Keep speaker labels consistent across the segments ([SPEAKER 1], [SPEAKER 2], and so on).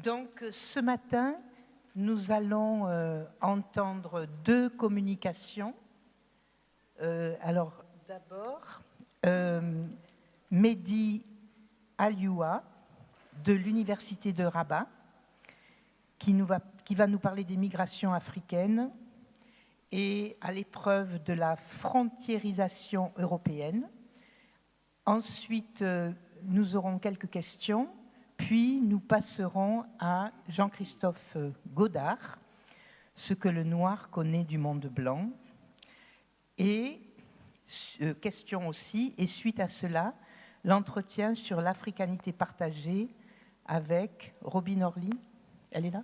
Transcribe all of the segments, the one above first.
[SPEAKER 1] Donc, ce matin, nous allons entendre deux communications. Alors, d'abord, Mehdi Alioua de l'Université de Rabat, qui va nous parler des migrations africaines et à l'épreuve de la frontiérisation européenne. Ensuite, nous aurons quelques questions, puis nous passerons à Jean-Christophe Godard, ce que le noir connaît du monde blanc. Et question aussi, et suite à cela, l'entretien sur l'africanité partagée avec Robin Orly. Elle est là ?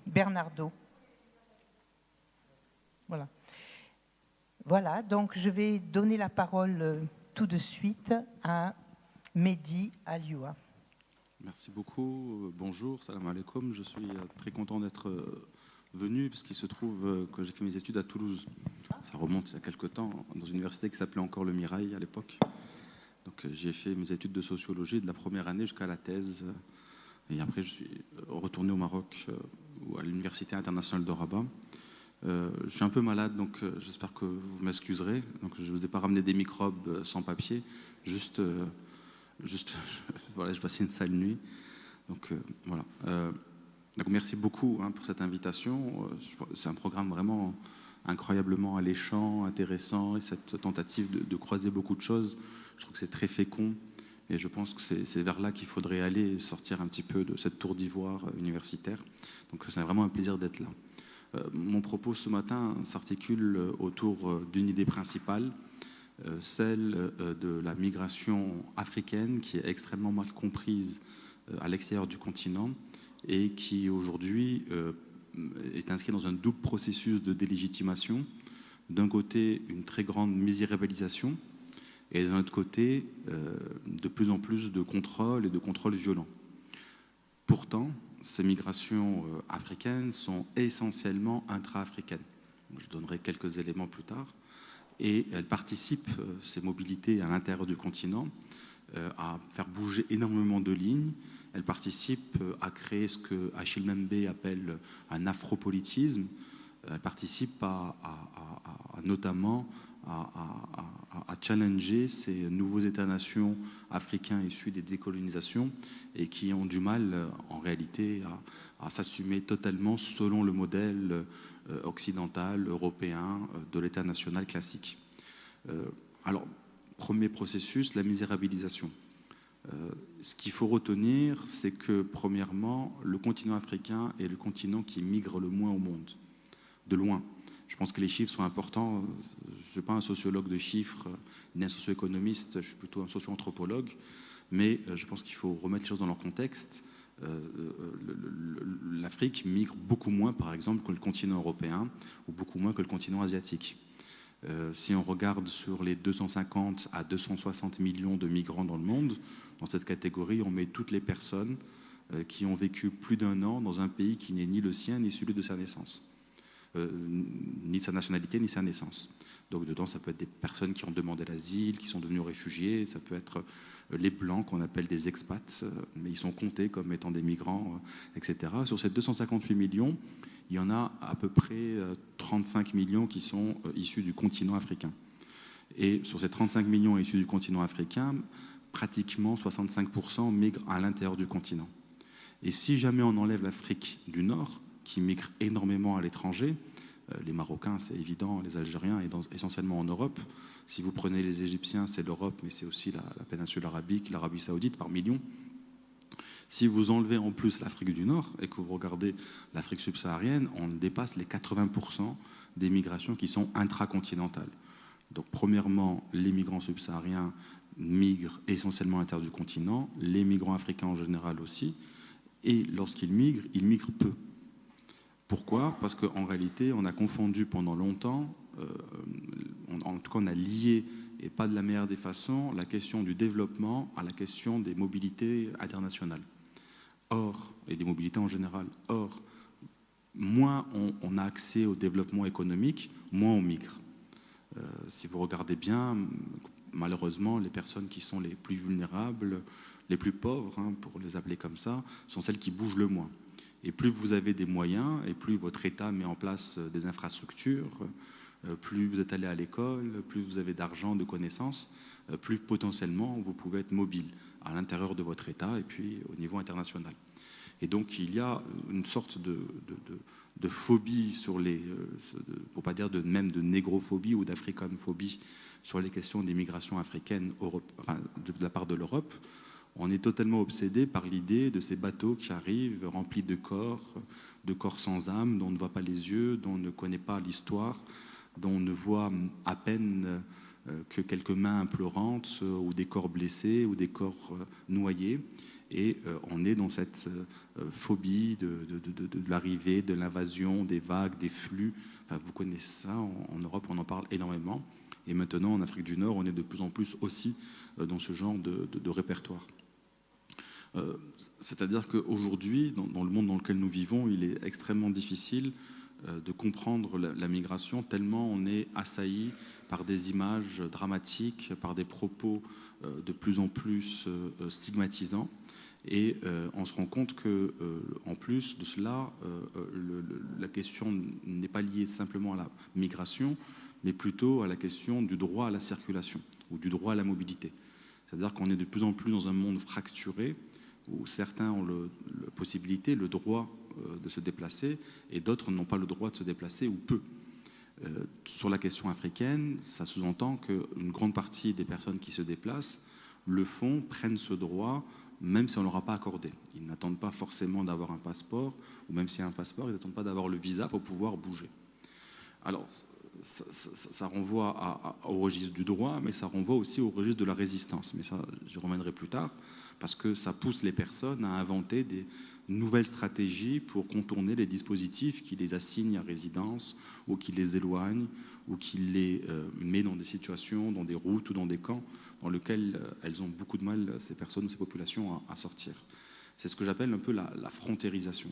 [SPEAKER 1] Bernardo. Voilà. Voilà, donc je vais donner la parole tout de suite à Mehdi Alioua.
[SPEAKER 2] Merci beaucoup. Bonjour, salam alaikum. Je suis très content d'être venu parce qu'il se trouve que j'ai fait mes études à Toulouse. Ça remonte il y a quelque temps, dans une université qui s'appelait encore le Mirail à l'époque. Donc j'ai fait mes études de sociologie de la première année jusqu'à la thèse. Et après, je suis retourné au Maroc, à l'Université internationale de Rabat. Je suis un peu malade, donc j'espère que vous m'excuserez. Donc je ne vous ai pas ramené des microbes sans papier, juste voilà, je passais une sale nuit. Donc voilà. Donc merci beaucoup pour cette invitation. C'est un programme vraiment incroyablement alléchant, intéressant, et cette tentative de croiser beaucoup de choses, je trouve que c'est très fécond. Et je pense que c'est vers là qu'il faudrait aller, sortir un petit peu de cette tour d'ivoire universitaire. Donc c'est vraiment un plaisir d'être là. Mon propos ce matin s'articule autour d'une idée principale, celle de la migration africaine, qui est extrêmement mal comprise à l'extérieur du continent et qui aujourd'hui est inscrite dans un double processus de délégitimation. D'un côté, une très grande misérabilisation, et d'un autre côté, de plus en plus de contrôles et de contrôles violents. Pourtant, ces migrations africaines sont essentiellement intra-africaines. Je donnerai quelques éléments plus tard. Et elles participent, ces mobilités à l'intérieur du continent, à faire bouger énormément de lignes. Elles participent à créer ce que Achille Mbembe appelle un afropolitisme. Elles participent notamment à challenger ces nouveaux États-nations africains issus des décolonisations et qui ont du mal, en réalité, à s'assumer totalement selon le modèle occidental, européen, de l'État national classique. Alors, premier processus, la misérabilisation. Ce qu'il faut retenir, c'est que, premièrement, le continent africain est le continent qui migre le moins au monde, de loin. Je pense que les chiffres sont importants. Je ne suis pas un sociologue de chiffres, ni un socio-économiste, je suis plutôt un socio-anthropologue, mais je pense qu'il faut remettre les choses dans leur contexte. L'Afrique migre beaucoup moins, par exemple, que le continent européen, ou beaucoup moins que le continent asiatique. Si on regarde sur les 250 à 260 millions de migrants dans le monde, dans cette catégorie, on met toutes les personnes qui ont vécu plus d'un an dans un pays qui n'est ni le sien, ni celui de sa naissance. Ni de sa nationalité, ni sa naissance. Donc dedans, ça peut être des personnes qui ont demandé l'asile, qui sont devenus réfugiés, ça peut être les Blancs qu'on appelle des expats, mais ils sont comptés comme étant des migrants, etc. Sur ces 258 millions, il y en a à peu près 35 millions qui sont issus du continent africain. Et sur ces 35 millions issus du continent africain, pratiquement 65% migrent à l'intérieur du continent. Et si jamais on enlève l'Afrique du Nord, qui migrent énormément à l'étranger. Les Marocains, c'est évident, les Algériens, et essentiellement en Europe. Si vous prenez les Égyptiens, c'est l'Europe, mais c'est aussi la péninsule arabique, l'Arabie saoudite par millions. Si vous enlevez en plus l'Afrique du Nord et que vous regardez l'Afrique subsaharienne, on dépasse les 80% des migrations qui sont intracontinentales. Donc premièrement, les migrants subsahariens migrent essentiellement à l'intérieur du continent, les migrants africains en général aussi, et lorsqu'ils migrent peu. Pourquoi ? Parce qu'en réalité, on a confondu pendant longtemps, en tout cas on a lié, et pas de la meilleure des façons, la question du développement à la question des mobilités internationales. Or, et des mobilités en général, moins on a accès au développement économique, moins on migre. Si vous regardez bien, malheureusement, les personnes qui sont les plus vulnérables, les plus pauvres, pour les appeler comme ça, sont celles qui bougent le moins. Et plus vous avez des moyens, et plus votre État met en place des infrastructures, plus vous êtes allé à l'école, plus vous avez d'argent, de connaissances, plus potentiellement vous pouvez être mobile à l'intérieur de votre État et puis au niveau international. Et donc il y a une sorte de phobie sur les, pour pas dire même de négrophobie ou d'africanophobie sur les questions des migrations africaines de la part de l'Europe. On est totalement obsédé par l'idée de ces bateaux qui arrivent remplis de corps sans âme, dont on ne voit pas les yeux, dont on ne connaît pas l'histoire, dont on ne voit à peine que quelques mains implorantes, ou des corps blessés, ou des corps noyés. Et on est dans cette phobie de l'arrivée, de l'invasion, des vagues, des flux. Enfin, vous connaissez ça, en Europe on en parle énormément. Et maintenant en Afrique du Nord, on est de plus en plus aussi dans ce genre de répertoire. C'est-à-dire qu'aujourd'hui, dans le monde dans lequel nous vivons, il est extrêmement difficile de comprendre la migration, tellement on est assailli par des images dramatiques, par des propos de plus en plus stigmatisants. Et on se rend compte que, en plus de cela, la question n'est pas liée simplement à la migration, mais plutôt à la question du droit à la circulation ou du droit à la mobilité. C'est-à-dire qu'on est de plus en plus dans un monde fracturé où certains ont la possibilité, le droit de se déplacer et d'autres n'ont pas le droit de se déplacer ou peu. Sur la question africaine, ça sous-entend qu'une grande partie des personnes qui se déplacent le font, prennent ce droit, même si on ne leur a pas accordé. Ils n'attendent pas forcément d'avoir un passeport, ou même s'il y a un passeport, ils n'attendent pas d'avoir le visa pour pouvoir bouger. Alors, ça renvoie au registre du droit, mais ça renvoie aussi au registre de la résistance. Mais ça, j'y reviendrai plus tard, parce que ça pousse les personnes à inventer des nouvelles stratégies pour contourner les dispositifs qui les assignent à résidence, ou qui les éloignent, ou qui les met dans des situations, dans des routes ou dans des camps dans lesquels elles ont beaucoup de mal, ces personnes ou ces populations, à sortir. C'est ce que j'appelle un peu la frontérisation.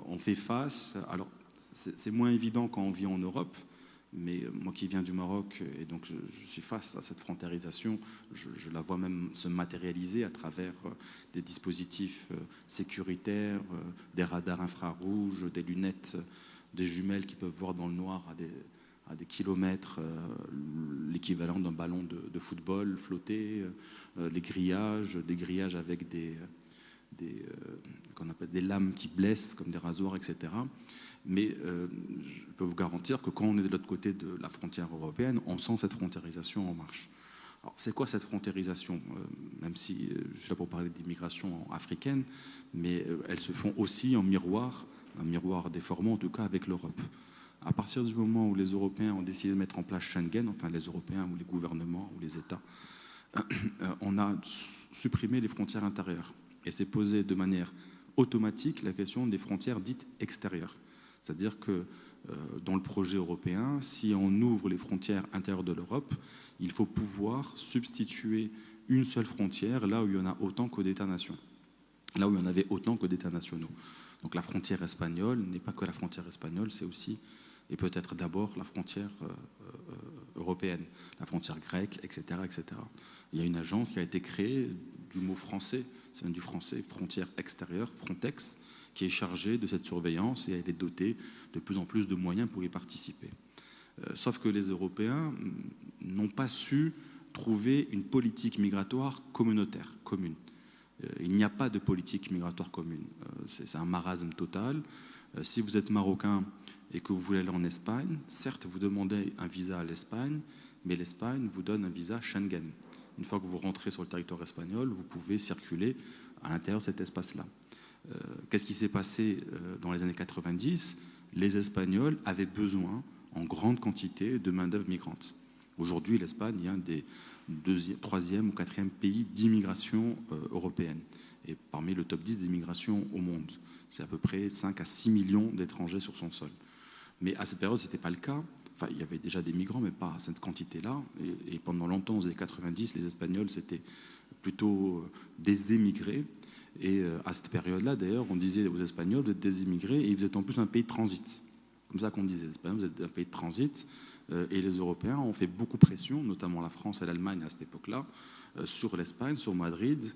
[SPEAKER 2] On fait face... Alors, c'est moins évident quand on vit en Europe, mais moi qui viens du Maroc, et donc je suis face à cette frontérisation, je la vois même se matérialiser à travers des dispositifs sécuritaires, des radars infrarouges, des lunettes, des jumelles qui peuvent voir dans le noir à des kilomètres, l'équivalent d'un ballon de football flotté, des grillages avec qu'on appelle des lames qui blessent, comme des rasoirs, etc. Mais je peux vous garantir que quand on est de l'autre côté de la frontière européenne, on sent cette frontérisation en marche. Alors, c'est quoi cette frontérisation ? Même si je suis là pour parler d'immigration africaine, mais elles se font aussi en miroir, un miroir déformant en tout cas avec l'Europe. À partir du moment où les Européens ont décidé de mettre en place Schengen, enfin les Européens ou les gouvernements ou les États, on a supprimé les frontières intérieures. Et s'est posé de manière automatique la question des frontières dites extérieures. C'est-à-dire que dans le projet européen, si on ouvre les frontières intérieures de l'Europe, il faut pouvoir substituer une seule frontière là où il y en a autant que d'États-nations, là où il y en avait autant que d'États nationaux. Donc la frontière espagnole n'est pas que la frontière espagnole, c'est aussi, et peut-être d'abord, la frontière européenne, la frontière grecque, etc., etc. Il y a une agence qui a été créée du mot français, c'est du français, frontière extérieure, Frontex, qui est chargée de cette surveillance et elle est dotée de plus en plus de moyens pour y participer. Sauf que les Européens n'ont pas su trouver une politique migratoire communautaire, commune. Il n'y a pas de politique migratoire commune. C'est un marasme total. Si vous êtes marocain et que vous voulez aller en Espagne, certes, vous demandez un visa à l'Espagne, mais l'Espagne vous donne un visa Schengen. Une fois que vous rentrez sur le territoire espagnol, vous pouvez circuler à l'intérieur de cet espace-là. Qu'est-ce qui s'est passé dans les années 90 ? Les Espagnols avaient besoin, en grande quantité, de main-d'œuvre migrante. Aujourd'hui, l'Espagne est un des troisième ou quatrième pays d'immigration européenne, et parmi le top 10 d'immigration au monde. C'est à peu près 5 à 6 millions d'étrangers sur son sol. Mais à cette période, ce n'était pas le cas. Enfin, il y avait déjà des migrants, mais pas à cette quantité-là. Et pendant longtemps, aux années 90, les Espagnols, c'était plutôt des émigrés. Et à cette période-là, d'ailleurs, on disait aux Espagnols, vous êtes des immigrés et vous êtes en plus un pays de transit. Comme ça qu'on disait, les Espagnols, vous êtes un pays de transit. Et les Européens ont fait beaucoup pression, notamment la France et l'Allemagne à cette époque-là, sur l'Espagne, sur Madrid,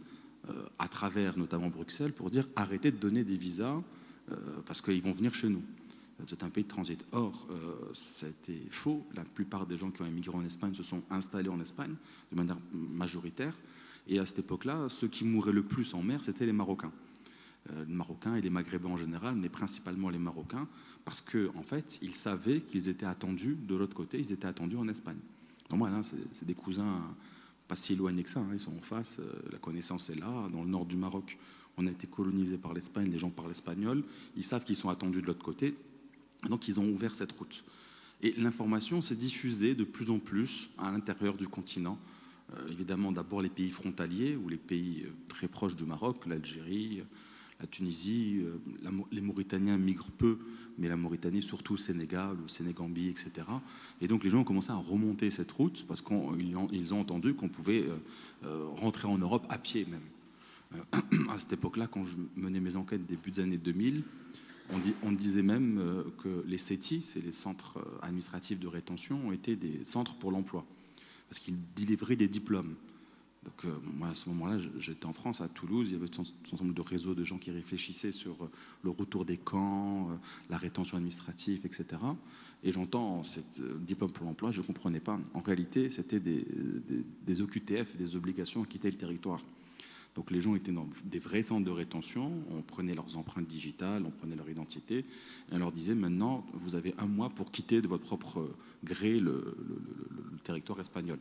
[SPEAKER 2] à travers notamment Bruxelles, pour dire arrêtez de donner des visas parce qu'ils vont venir chez nous. Vous êtes un pays de transit. Or, ça a été faux. La plupart des gens qui ont émigré en Espagne se sont installés en Espagne de manière majoritaire. Et à cette époque-là, ceux qui mouraient le plus en mer, c'était les Marocains. Les Marocains et les Maghrébins en général, mais principalement les Marocains, parce qu'en fait, ils savaient qu'ils étaient attendus de l'autre côté, ils étaient attendus en Espagne. Donc voilà, c'est des cousins pas si éloignés que ça, hein, ils sont en face, la connaissance est là. Dans le nord du Maroc, on a été colonisé par l'Espagne, les gens parlent espagnol, ils savent qu'ils sont attendus de l'autre côté, donc ils ont ouvert cette route. Et l'information s'est diffusée de plus en plus à l'intérieur du continent. Évidemment, d'abord les pays frontaliers, ou les pays très proches du Maroc, l'Algérie, la Tunisie, les Mauritaniens migrent peu, mais la Mauritanie, surtout le Sénégal, le Sénégambie, etc. Et donc les gens ont commencé à remonter cette route parce qu'ils ont entendu qu'on pouvait rentrer en Europe à pied même. À cette époque-là, quand je menais mes enquêtes début des années 2000, on disait même que les CETI, c'est les centres administratifs de rétention, ont été des centres pour l'emploi parce qu'ils délivraient des diplômes. Donc, moi, à ce moment-là, j'étais en France, à Toulouse, il y avait tout un ensemble de réseaux de gens qui réfléchissaient sur le retour des camps, la rétention administrative, etc. Et j'entends cette diplôme pour l'emploi, je ne comprenais pas. En réalité, c'était des OQTF, des obligations à quitter le territoire. Donc les gens étaient dans des vrais centres de rétention, on prenait leurs empreintes digitales, on prenait leur identité, et on leur disait maintenant, vous avez 1 mois pour quitter de votre propre gré le territoire espagnol.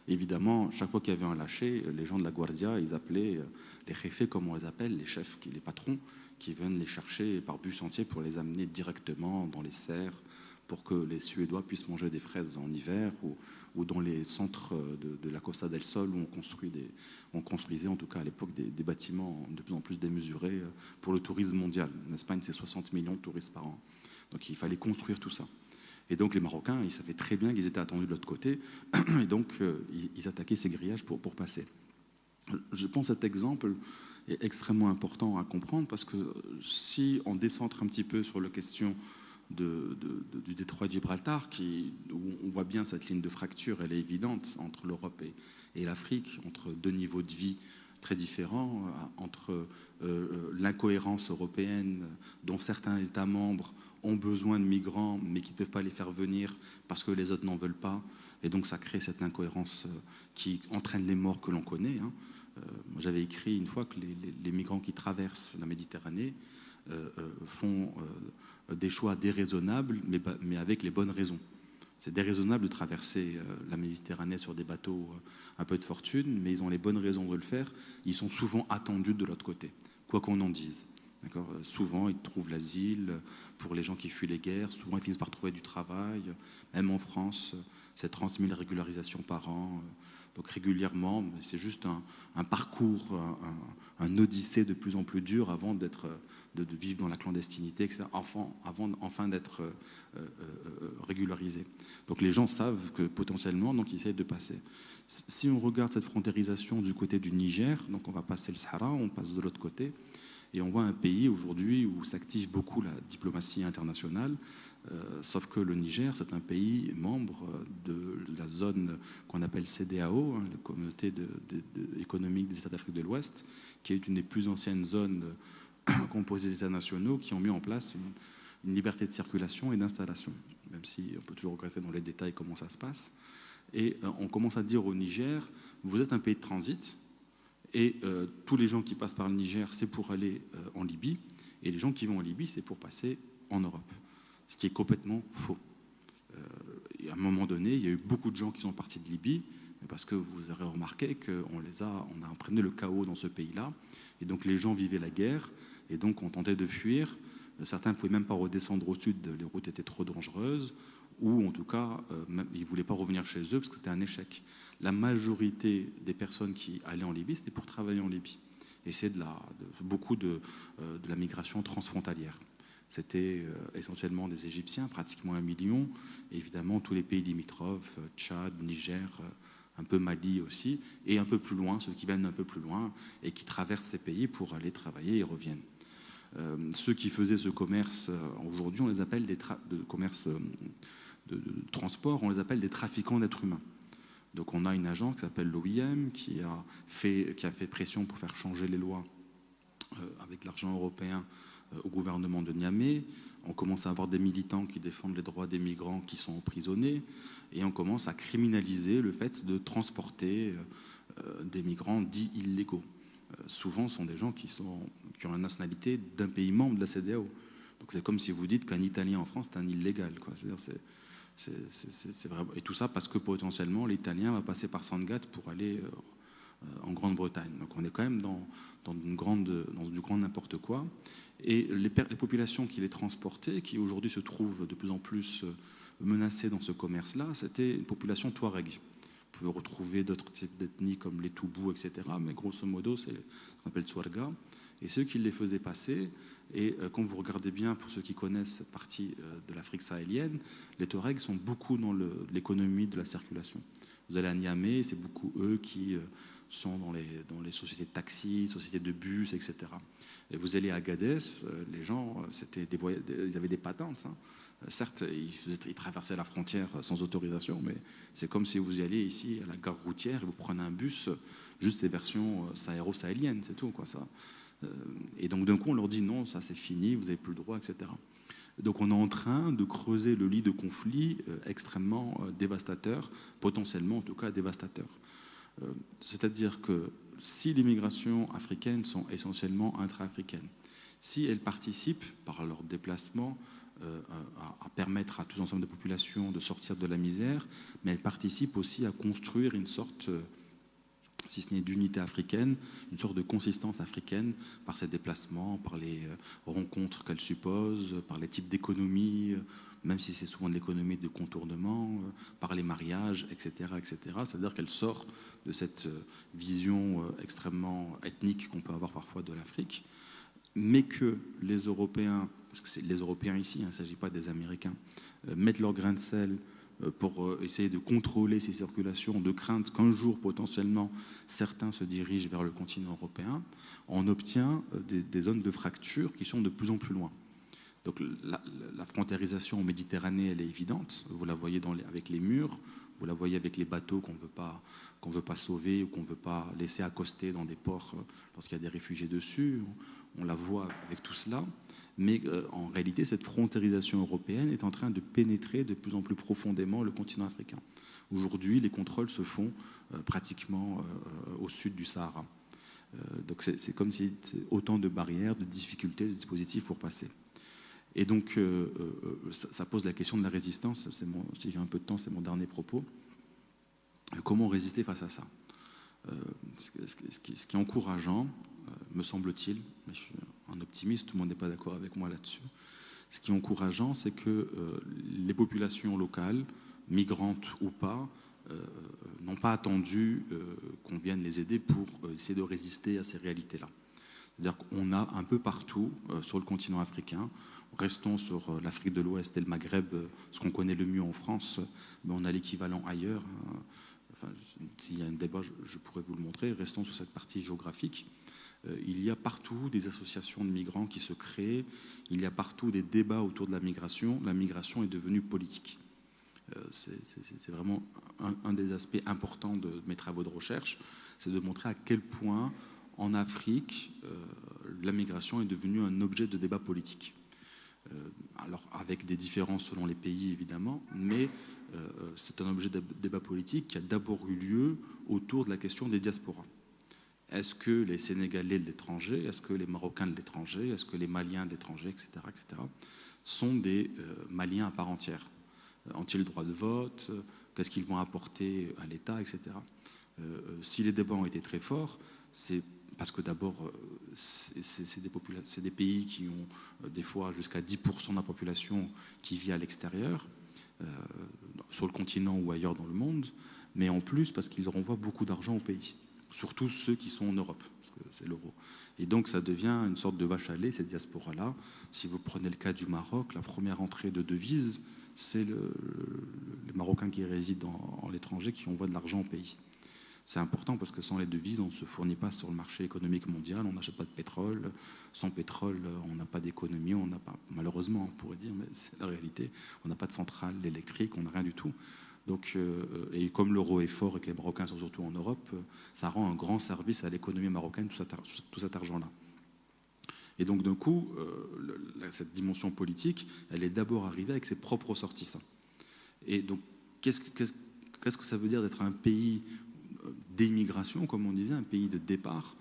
[SPEAKER 2] Évidemment, chaque fois qu'il y avait un lâcher, les gens de la Guardia, ils appelaient les jefes, comme on les appelle, les chefs, les patrons, qui viennent les chercher par bus entier pour les amener directement dans les serres, pour que les Suédois puissent manger des fraises en hiver, ou dans les centres de la Costa del Sol, où on construisait, en tout cas à l'époque, des bâtiments de plus en plus démesurés pour le tourisme mondial. En Espagne, c'est 60 millions de touristes par an. Donc il fallait construire tout ça. Et donc les Marocains, ils savaient très bien qu'ils étaient attendus de l'autre côté, et donc ils attaquaient ces grillages pour passer. Je pense que cet exemple est extrêmement important à comprendre, parce que si on décentre un petit peu sur la question du détroit de Gibraltar, où on voit bien cette ligne de fracture, elle est évidente entre l'Europe et l'Afrique, entre 2 niveaux de vie très différents, entre l'incohérence européenne dont certains États membres ont besoin de migrants mais qui ne peuvent pas les faire venir parce que les autres n'en veulent pas, et donc ça crée cette incohérence qui entraîne les morts que l'on connaît. Moi, j'avais écrit une fois que les migrants qui traversent la Méditerranée font des choix déraisonnables, mais avec les bonnes raisons. C'est déraisonnable de traverser la Méditerranée sur des bateaux un peu de fortune, mais ils ont les bonnes raisons de le faire. Ils sont souvent attendus de l'autre côté, quoi qu'on en dise. Souvent, ils trouvent l'asile pour les gens qui fuient les guerres. Souvent, ils finissent par trouver du travail. Même en France, c'est 30 000 régularisations par an. Donc régulièrement, c'est juste un parcours, un odyssée de plus en plus dur avant de vivre dans la clandestinité, etc., avant enfin d'être régularisé. Donc les gens savent que potentiellement, donc ils essayent de passer. Si on regarde cette frontérisation du côté du Niger, donc on va passer le Sahara, on passe de l'autre côté, et on voit un pays aujourd'hui où s'active beaucoup la diplomatie internationale, sauf que le Niger, c'est un pays membre de la zone qu'on appelle CEDEAO, la communauté économique des États d'Afrique de l'Ouest, qui est une des plus anciennes zones composées d'États nationaux qui ont mis en place une liberté de circulation et d'installation, même si on peut toujours regretter dans les détails comment ça se passe. Et on commence à dire au Niger, vous êtes un pays de transit, et tous les gens qui passent par le Niger, c'est pour aller en Libye, et les gens qui vont en Libye, c'est pour passer en Europe. Ce qui est complètement faux. Et à un moment donné, il y a eu beaucoup de gens qui sont partis de Libye, parce que vous aurez remarqué qu'on a entraîné le chaos dans ce pays-là, et donc les gens vivaient la guerre, et donc on tentait de fuir. Certains ne pouvaient même pas redescendre au sud, les routes étaient trop dangereuses, ou en tout cas, ils ne voulaient pas revenir chez eux parce que c'était un échec. La majorité des personnes qui allaient en Libye, c'était pour travailler en Libye. Et c'est beaucoup de la migration transfrontalière. C'était essentiellement des Égyptiens, pratiquement 1 million, et évidemment tous les pays limitrophes, Tchad, Niger, un peu Mali aussi, et un peu plus loin, ceux qui viennent un peu plus loin et qui traversent ces pays pour aller travailler et reviennent. Ceux qui faisaient ce commerce, aujourd'hui on les appelle des commerces de transport, on les appelle des trafiquants d'êtres humains. Donc on a une agence qui s'appelle l'OIM qui a fait pression pour faire changer les lois avec l'argent européen au gouvernement de Niamey. On commence à avoir des militants qui défendent les droits des migrants qui sont emprisonnés et on commence à criminaliser le fait de transporter des migrants dits illégaux. Souvent, ce sont des gens qui ont la nationalité d'un pays membre de la CEDEAO. Donc c'est comme si vous dites qu'un Italien en France est un illégal, quoi. Je veux dire, c'est vrai. Et tout ça parce que potentiellement l'Italien va passer par Sangatte pour aller en Grande-Bretagne. Donc on est quand même dans du grand n'importe quoi. Et les populations qui les transportaient, qui aujourd'hui se trouvent de plus en plus menacées dans ce commerce-là, c'était une population touareg. Vous pouvez retrouver d'autres types d'ethnies comme les Toubous, etc. Mais grosso modo, c'est ce qu'on appelle Touarega. Et ceux qui les faisaient passer, et quand vous regardez bien, pour ceux qui connaissent cette partie de l'Afrique sahélienne, les Touaregs sont beaucoup dans l'économie de la circulation. Vous allez à Niamey, c'est beaucoup eux qui sont dans les sociétés de taxis, sociétés de bus, etc. Et vous allez à Agadez, les gens, ils avaient des patentes. Hein. Certes, ils traversaient la frontière sans autorisation, mais c'est comme si vous y alliez ici à la gare routière et vous prenez un bus, juste les versions sahéro-sahéliennes, c'est tout, quoi, ça. Et donc d'un coup, on leur dit non, ça c'est fini, vous n'avez plus le droit, etc. Donc on est en train de creuser le lit de conflits extrêmement dévastateur, potentiellement en tout cas dévastateur. C'est-à-dire que si les migrations africaines sont essentiellement intra-africaines, si elles participent par leur déplacement à permettre à tout ensemble de populations de sortir de la misère, mais elles participent aussi à construire une sorte, si ce n'est d'unité africaine, une sorte de consistance africaine par ces déplacements, par les rencontres qu'elles supposent, par les types d'économies, même si c'est souvent de l'économie de contournement, par les mariages, etc., etc. C'est-à-dire qu'elle sort de cette vision extrêmement ethnique qu'on peut avoir parfois de l'Afrique, mais que les Européens, parce que c'est les Européens ici, il ne s'agit pas des Américains, mettent leur grain de sel pour essayer de contrôler ces circulations, de crainte qu'un jour, potentiellement, certains se dirigent vers le continent européen, on obtient des zones de fracture qui sont de plus en plus loin. Donc la frontiérisation en Méditerranée, elle est évidente. Vous la voyez avec les murs, vous la voyez avec les bateaux qu'on ne veut pas sauver ou qu'on ne veut pas laisser accoster dans des ports lorsqu'il y a des réfugiés dessus. On la voit avec tout cela. Mais en réalité, cette frontiérisation européenne est en train de pénétrer de plus en plus profondément le continent africain. Aujourd'hui, les contrôles se font pratiquement au sud du Sahara. Donc c'est comme si autant de barrières, de difficultés, de dispositifs pour passer. Et donc, ça pose la question de la résistance. Si j'ai un peu de temps, c'est mon dernier propos. Comment résister face à ça ? Ce qui est encourageant, me semble-t-il, mais je suis un optimiste, tout le monde n'est pas d'accord avec moi là-dessus. Ce qui est encourageant, c'est que les populations locales, migrantes ou pas, n'ont pas attendu qu'on vienne les aider pour essayer de résister à ces réalités-là. C'est-à-dire qu'on a un peu partout sur le continent africain, restons sur l'Afrique de l'Ouest et le Maghreb, ce qu'on connaît le mieux en France, mais on a l'équivalent ailleurs. Enfin, s'il y a un débat, je pourrais vous le montrer. Restons sur cette partie géographique. Il y a partout des associations de migrants qui se créent. Il y a partout des débats autour de la migration. La migration est devenue politique. C'est vraiment un des aspects importants de mes travaux de recherche, c'est de montrer à quel point en Afrique, la migration est devenue un objet de débat politique. Alors avec des différences selon les pays évidemment, mais c'est un objet de débat politique qui a d'abord eu lieu autour de la question des diasporas. Est-ce que les Sénégalais de l'étranger, est-ce que les Marocains de l'étranger, est-ce que les Maliens de l'étranger, etc., sont des Maliens à part entière ? Ont-ils le droit de vote ? Qu'est-ce qu'ils vont apporter à l'État, etc. Si les débats ont été très forts, c'est parce que d'abord, c'est des pays qui ont des fois jusqu'à 10% de la population qui vit à l'extérieur, sur le continent ou ailleurs dans le monde, mais en plus parce qu'ils renvoient beaucoup d'argent au pays, surtout ceux qui sont en Europe, parce que c'est l'euro. Et donc ça devient une sorte de vache à lait, cette diaspora-là. Si vous prenez le cas du Maroc, la première entrée de devises, c'est les Marocains qui résident à l'étranger qui envoient de l'argent au pays. C'est important parce que sans les devises, on ne se fournit pas sur le marché économique mondial, on n'achète pas de pétrole. Sans pétrole, on n'a pas d'économie, on n'a pas, malheureusement, on pourrait dire, mais c'est la réalité, on n'a pas de centrale électrique, on n'a rien du tout. Donc, et comme l'euro est fort et que les Marocains sont surtout en Europe, ça rend un grand service à l'économie marocaine, tout cet argent-là. Et donc, d'un coup, cette dimension politique, elle est d'abord arrivée avec ses propres ressortissants. Et donc, qu'est-ce que ça veut dire d'être un pays d'immigration, comme on disait, un pays de départ,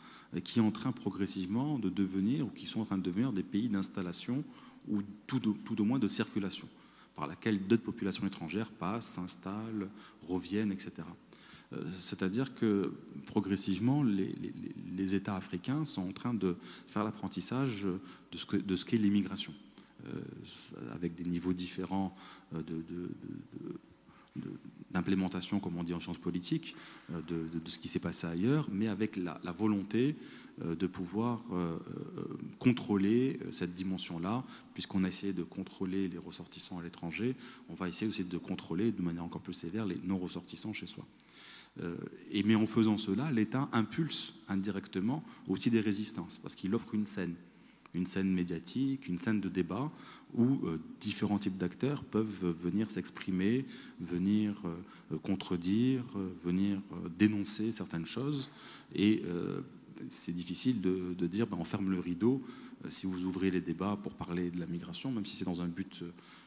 [SPEAKER 2] qui est en train progressivement de devenir, ou qui sont en train de devenir des pays d'installation, ou tout au moins de circulation, par laquelle d'autres populations étrangères passent, s'installent, reviennent, etc. C'est-à-dire que progressivement, les États africains sont en train de faire l'apprentissage de ce qu'est l'immigration, avec des niveaux différents d'implémentation, comme on dit en sciences politiques, de ce qui s'est passé ailleurs, mais avec la volonté de pouvoir contrôler cette dimension-là, puisqu'on a essayé de contrôler les ressortissants à l'étranger, on va essayer aussi de contrôler de manière encore plus sévère les non-ressortissants chez soi. Mais en faisant cela, l'État impulse indirectement aussi des résistances, parce qu'il offre une scène médiatique, une scène de débat, où différents types d'acteurs peuvent venir s'exprimer, venir contredire, venir dénoncer certaines choses. Et c'est difficile de dire on ferme le rideau si vous ouvrez les débats pour parler de la migration, même si c'est dans un but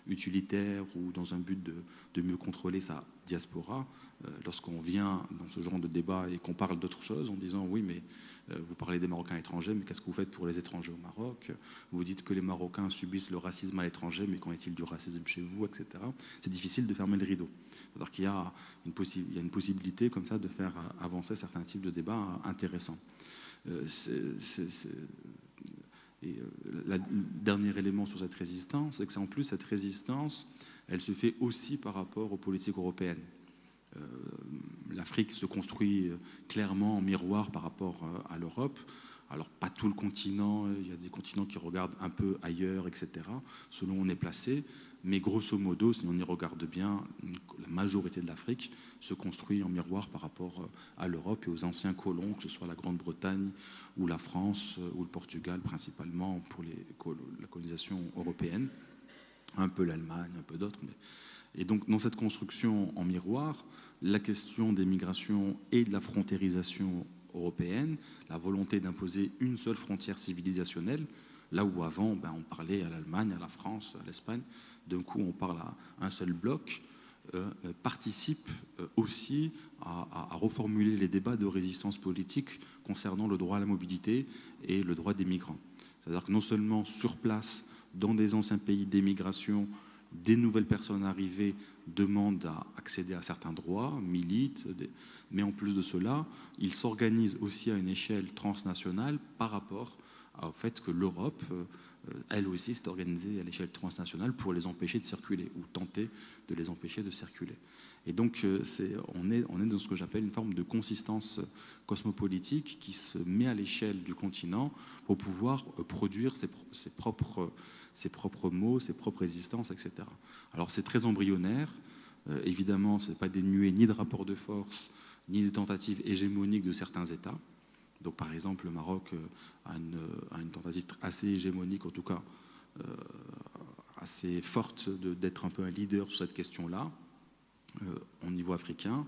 [SPEAKER 2] utilitaire ou dans un but de mieux contrôler sa diaspora. Lorsqu'on vient dans ce genre de débat et qu'on parle d'autre chose en disant oui, mais vous parlez des Marocains étrangers, mais qu'est-ce que vous faites pour les étrangers au Maroc? Vous dites que les Marocains subissent le racisme à l'étranger, mais qu'en est-il du racisme chez vous, etc. C'est difficile de fermer le rideau. C'est-à-dire qu'il y a une possibilité comme ça de faire avancer certains types de débats intéressants. Et le dernier élément sur cette résistance, c'est que c'est en plus cette résistance, elle se fait aussi par rapport aux politiques européennes. L'Afrique se construit clairement en miroir par rapport à l'Europe. Alors, pas tout le continent, il y a des continents qui regardent un peu ailleurs, etc., selon où on est placé. Mais grosso modo, si on y regarde bien, la majorité de l'Afrique se construit en miroir par rapport à l'Europe et aux anciens colons, que ce soit la Grande-Bretagne ou la France ou le Portugal, principalement pour la colonisation européenne. Un peu l'Allemagne, un peu d'autres. Et donc, dans cette construction en miroir, la question des migrations et de la frontérisation européenne, la volonté d'imposer une seule frontière civilisationnelle, là où avant, on parlait à l'Allemagne, à la France, à l'Espagne, d'un coup on parle à un seul bloc, participe aussi à reformuler les débats de résistance politique concernant le droit à la mobilité et le droit des migrants. C'est-à-dire que non seulement sur place, dans des anciens pays d'émigration, des nouvelles personnes arrivées demandent à accéder à certains droits, militent, mais en plus de cela, ils s'organisent aussi à une échelle transnationale par rapport au fait que l'Europe, elle aussi, s'est organisée à l'échelle transnationale pour les empêcher de circuler, ou tenter de les empêcher de circuler. Et donc, on est dans ce que j'appelle une forme de consistance cosmopolitique qui se met à l'échelle du continent pour pouvoir produire ses propres mots, ses propres résistances, etc. Alors c'est très embryonnaire, évidemment ce n'est pas dénué ni de rapports de force, ni de tentatives hégémoniques de certains États. Donc par exemple le Maroc a une tentative assez hégémonique, en tout cas assez forte d'être un peu un leader sur cette question-là, au niveau africain,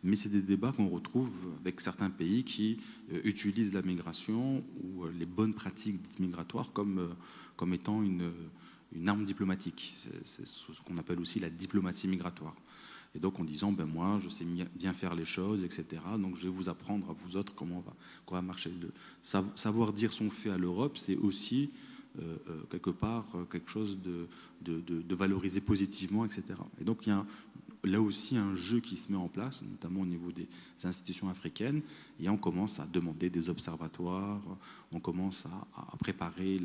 [SPEAKER 2] mais c'est des débats qu'on retrouve avec certains pays qui utilisent la migration ou les bonnes pratiques dites migratoires comme étant une arme diplomatique. C'est ce qu'on appelle aussi la diplomatie migratoire. Et donc en disant, moi je sais bien faire les choses, etc., donc je vais vous apprendre à vous autres comment va marcher. Savoir dire son fait à l'Europe, c'est aussi quelque part quelque chose de valoriser positivement, etc. Et donc il y a là aussi un jeu qui se met en place, notamment au niveau des institutions africaines, et on commence à demander des observatoires, on commence à préparer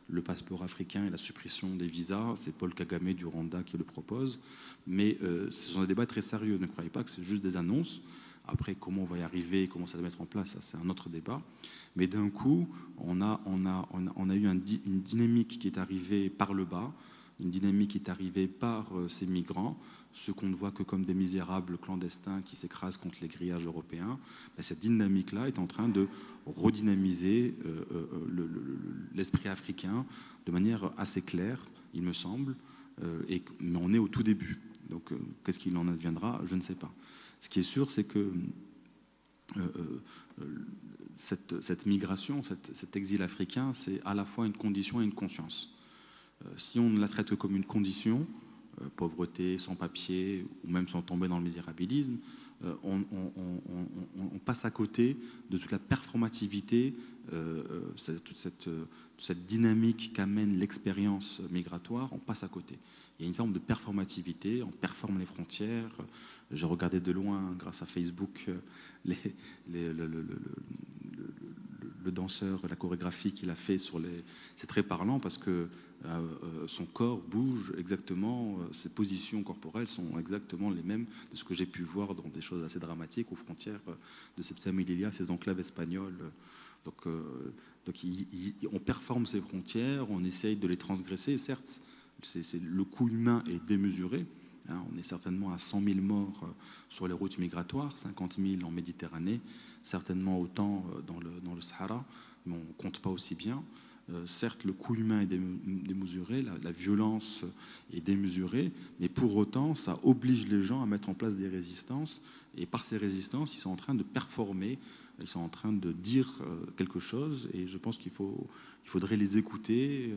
[SPEAKER 2] le passeport africain et la suppression des visas. C'est Paul Kagame du Rwanda qui le propose, mais ce sont des débats très sérieux. Ne croyez pas que c'est juste des annonces. Après, comment on va y arriver, comment ça va mettre en place, ça, c'est un autre débat. Mais d'un coup, on a eu une dynamique qui est arrivée par le bas, une dynamique qui est arrivée par ces migrants, ceux qu'on ne voit que comme des misérables clandestins qui s'écrasent contre les grillages européens. Cette dynamique-là est en train de redynamiser l'esprit africain de manière assez claire, il me semble, mais on est au tout début. Donc, qu'est-ce qu'il en adviendra? Je ne sais pas. Ce qui est sûr, c'est que cette migration, cet exil africain, c'est à la fois une condition et une conscience. Si on la traite comme une condition, pauvreté, sans-papier, ou même sans tomber dans le misérabilisme, on passe à côté de toute la performativité, toute cette dynamique qu'amène l'expérience migratoire, on passe à côté. Il y a une forme de performativité, on performe les frontières. J'ai regardé de loin, grâce à Facebook, le danseur, la chorégraphie qu'il a fait sur les... C'est très parlant parce que son corps bouge exactement, ses positions corporelles sont exactement les mêmes de ce que j'ai pu voir dans des choses assez dramatiques aux frontières de Ceuta et Melilla, ces enclaves espagnoles. Donc on performe ces frontières, on essaye de les transgresser. Certes, le coût humain est démesuré. On est certainement à 100 000 morts sur les routes migratoires, 50 000 en Méditerranée, certainement autant dans le Sahara, mais on ne compte pas aussi bien. Certes, le coût humain est démesuré, la violence est démesurée, mais pour autant, ça oblige les gens à mettre en place des résistances, et par ces résistances, ils sont en train de performer, ils sont en train de dire quelque chose, et je pense qu'il faudrait les écouter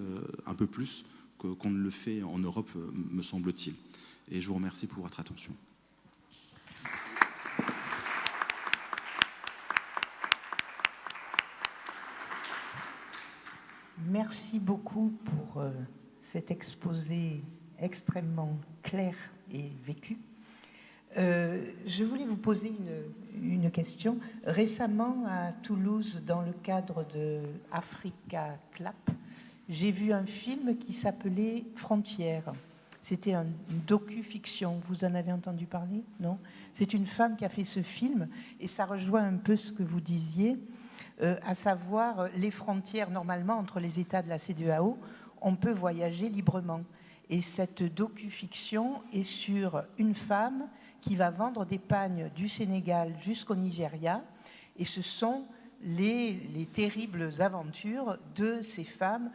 [SPEAKER 2] un peu plus qu'on ne le fait en Europe, me semble-t-il. Et je vous remercie pour votre attention.
[SPEAKER 1] Merci beaucoup pour cet exposé extrêmement clair et vécu. Je voulais vous poser une question. Récemment, à Toulouse, dans le cadre de Africa Clap, j'ai vu un film qui s'appelait Frontières. C'était une docu-fiction. Vous en avez entendu parler? Non? C'est une femme qui a fait ce film et ça rejoint un peu ce que vous disiez, à savoir les frontières. Normalement, entre les États de la CEDEAO, on peut voyager librement. Et cette docu-fiction est sur une femme qui va vendre des pagnes du Sénégal jusqu'au Nigeria. Et ce sont les terribles aventures de ces femmes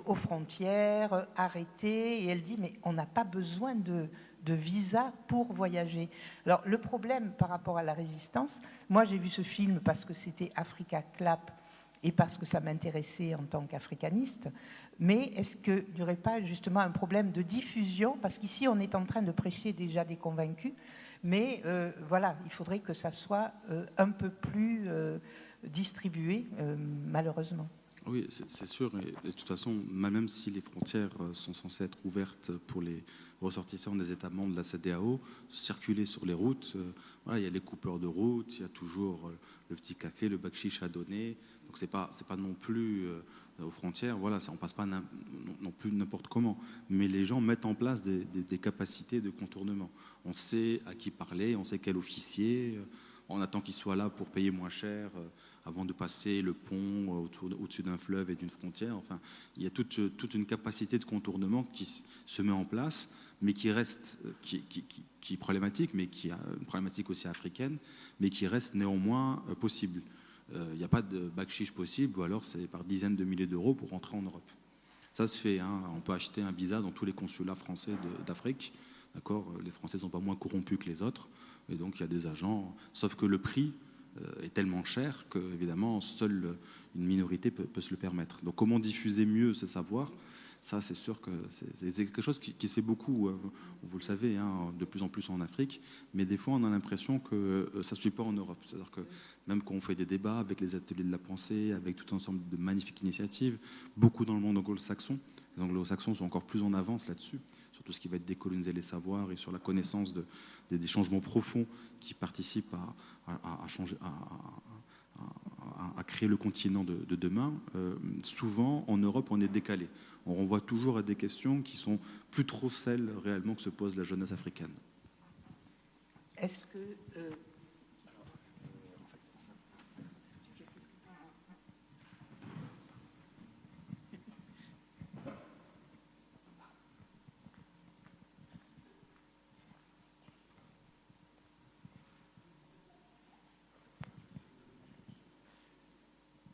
[SPEAKER 1] aux frontières, arrêtées, et elle dit mais on n'a pas besoin de visa pour voyager. Alors le problème par rapport à la résistance, moi j'ai vu ce film parce que c'était Africa Clap et parce que ça m'intéressait en tant qu'africaniste, mais est-ce qu'il n'y aurait pas justement un problème de diffusion, parce qu'ici on est en train de prêcher déjà des convaincus, mais voilà, il faudrait que ça soit un peu plus distribué, malheureusement.
[SPEAKER 2] Oui, c'est sûr. Et de toute façon, même si les frontières sont censées être ouvertes pour les ressortissants des États membres de la CEDEAO, circuler sur les routes, voilà, il y a les coupeurs de route, il y a toujours le petit café, le bakchich à donner. Donc c'est pas non plus aux frontières. Voilà, on passe pas non plus n'importe comment. Mais les gens mettent en place des capacités de contournement. On sait à qui parler, on sait quel officier. On attend qu'il soit là pour payer moins cher avant de passer le pont au-dessus d'un fleuve et d'une frontière. Enfin, il y a toute une capacité de contournement qui se met en place, mais qui reste, qui est problématique, mais qui a une problématique aussi africaine, mais qui reste néanmoins possible. Il n'y a pas de bakchich possible, ou alors c'est par dizaines de milliers d'euros pour rentrer en Europe. Ça se fait, hein. On peut acheter un visa dans tous les consulats français d'Afrique. D'accord, les Français ne sont pas moins corrompus que les autres, et donc il y a des agents, sauf que le prix est tellement cher que, évidemment, seule une minorité peut se le permettre. Donc comment diffuser mieux ce savoir? Ça, c'est sûr que c'est quelque chose qui se fait beaucoup, vous le savez, hein, de plus en plus en Afrique, mais des fois on a l'impression que ça ne se suit pas en Europe. C'est-à-dire que même quand on fait des débats avec les ateliers de la pensée, avec tout un ensemble de magnifiques initiatives, beaucoup dans le monde anglo-saxon, les anglo-saxons sont encore plus en avance là-dessus, sur tout ce qui va être décoloniser les savoirs et sur la connaissance des changements profonds qui participent à changer, à créer le continent de demain. Souvent, en Europe, on est décalé. On renvoie toujours à des questions qui sont plus trop celles réellement que se pose la jeunesse africaine.
[SPEAKER 1] Est-ce que...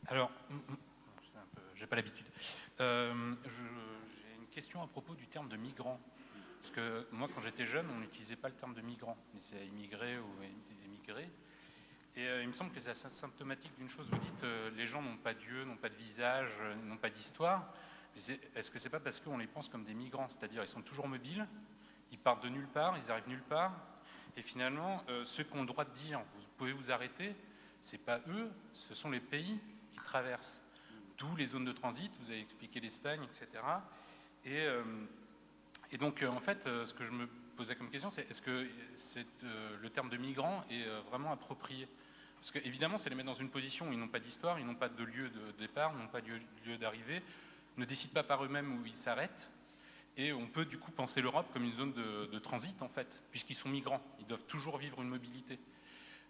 [SPEAKER 3] Alors, j'ai pas l'habitude. J'ai une question à propos du terme de migrant. Parce que moi, quand j'étais jeune, on n'utilisait pas le terme de migrant. On disait immigré ou émigré. Et il me semble que c'est assez symptomatique d'une chose. Vous dites les gens n'ont pas d'yeux, n'ont pas de visage, n'ont pas d'histoire. Est-ce que c'est pas parce qu'on les pense comme des migrants? C'est-à-dire ils sont toujours mobiles, ils partent de nulle part, ils arrivent nulle part. Et finalement, ceux qui ont le droit de dire vous pouvez vous arrêter, c'est pas eux, ce sont les pays qui traversent. D'où les zones de transit, vous avez expliqué l'Espagne, etc. Et donc, en fait, ce que je me posais comme question, c'est est-ce que le terme de migrant est vraiment approprié? Parce qu'évidemment, c'est les mettre dans une position où ils n'ont pas d'histoire, ils n'ont pas de lieu de départ, n'ont pas de lieu d'arrivée, ne décident pas par eux-mêmes où ils s'arrêtent. Et on peut du coup penser l'Europe comme une zone de transit, en fait, puisqu'ils sont migrants. Ils doivent toujours vivre une mobilité.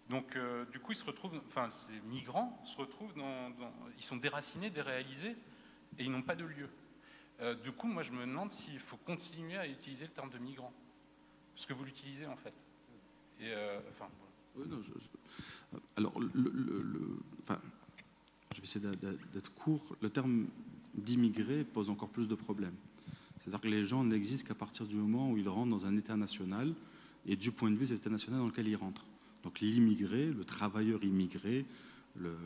[SPEAKER 3] Donc, du coup, ils se retrouvent, enfin, ces migrants se retrouvent ils sont déracinés, déréalisés, et ils n'ont pas de lieu. Du coup, moi, je me demande s'il faut continuer à utiliser le terme de migrant, parce que vous l'utilisez, en fait. Et, enfin,
[SPEAKER 2] oui, non, alors, enfin, je vais essayer d'être court. Le terme d'immigré pose encore plus de problèmes. C'est-à-dire que les gens n'existent qu'à partir du moment où ils rentrent dans un État national, et du point de vue de cet État national dans lequel ils rentrent. Donc l'immigré, le travailleur immigré, le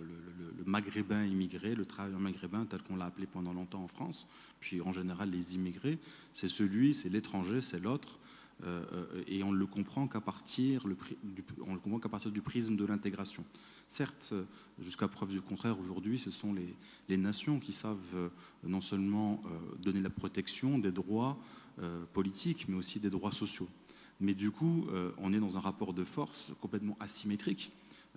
[SPEAKER 2] maghrébin immigré, le travailleur maghrébin tel qu'on l'a appelé pendant longtemps en France, puis en général les immigrés, c'est l'étranger, c'est l'autre, et on ne le comprend qu'à partir du prisme de l'intégration. Certes, jusqu'à preuve du contraire, aujourd'hui, ce sont les nations qui savent non seulement donner la protection des droits politiques, mais aussi des droits sociaux. Mais du coup, on est dans un rapport de force complètement asymétrique,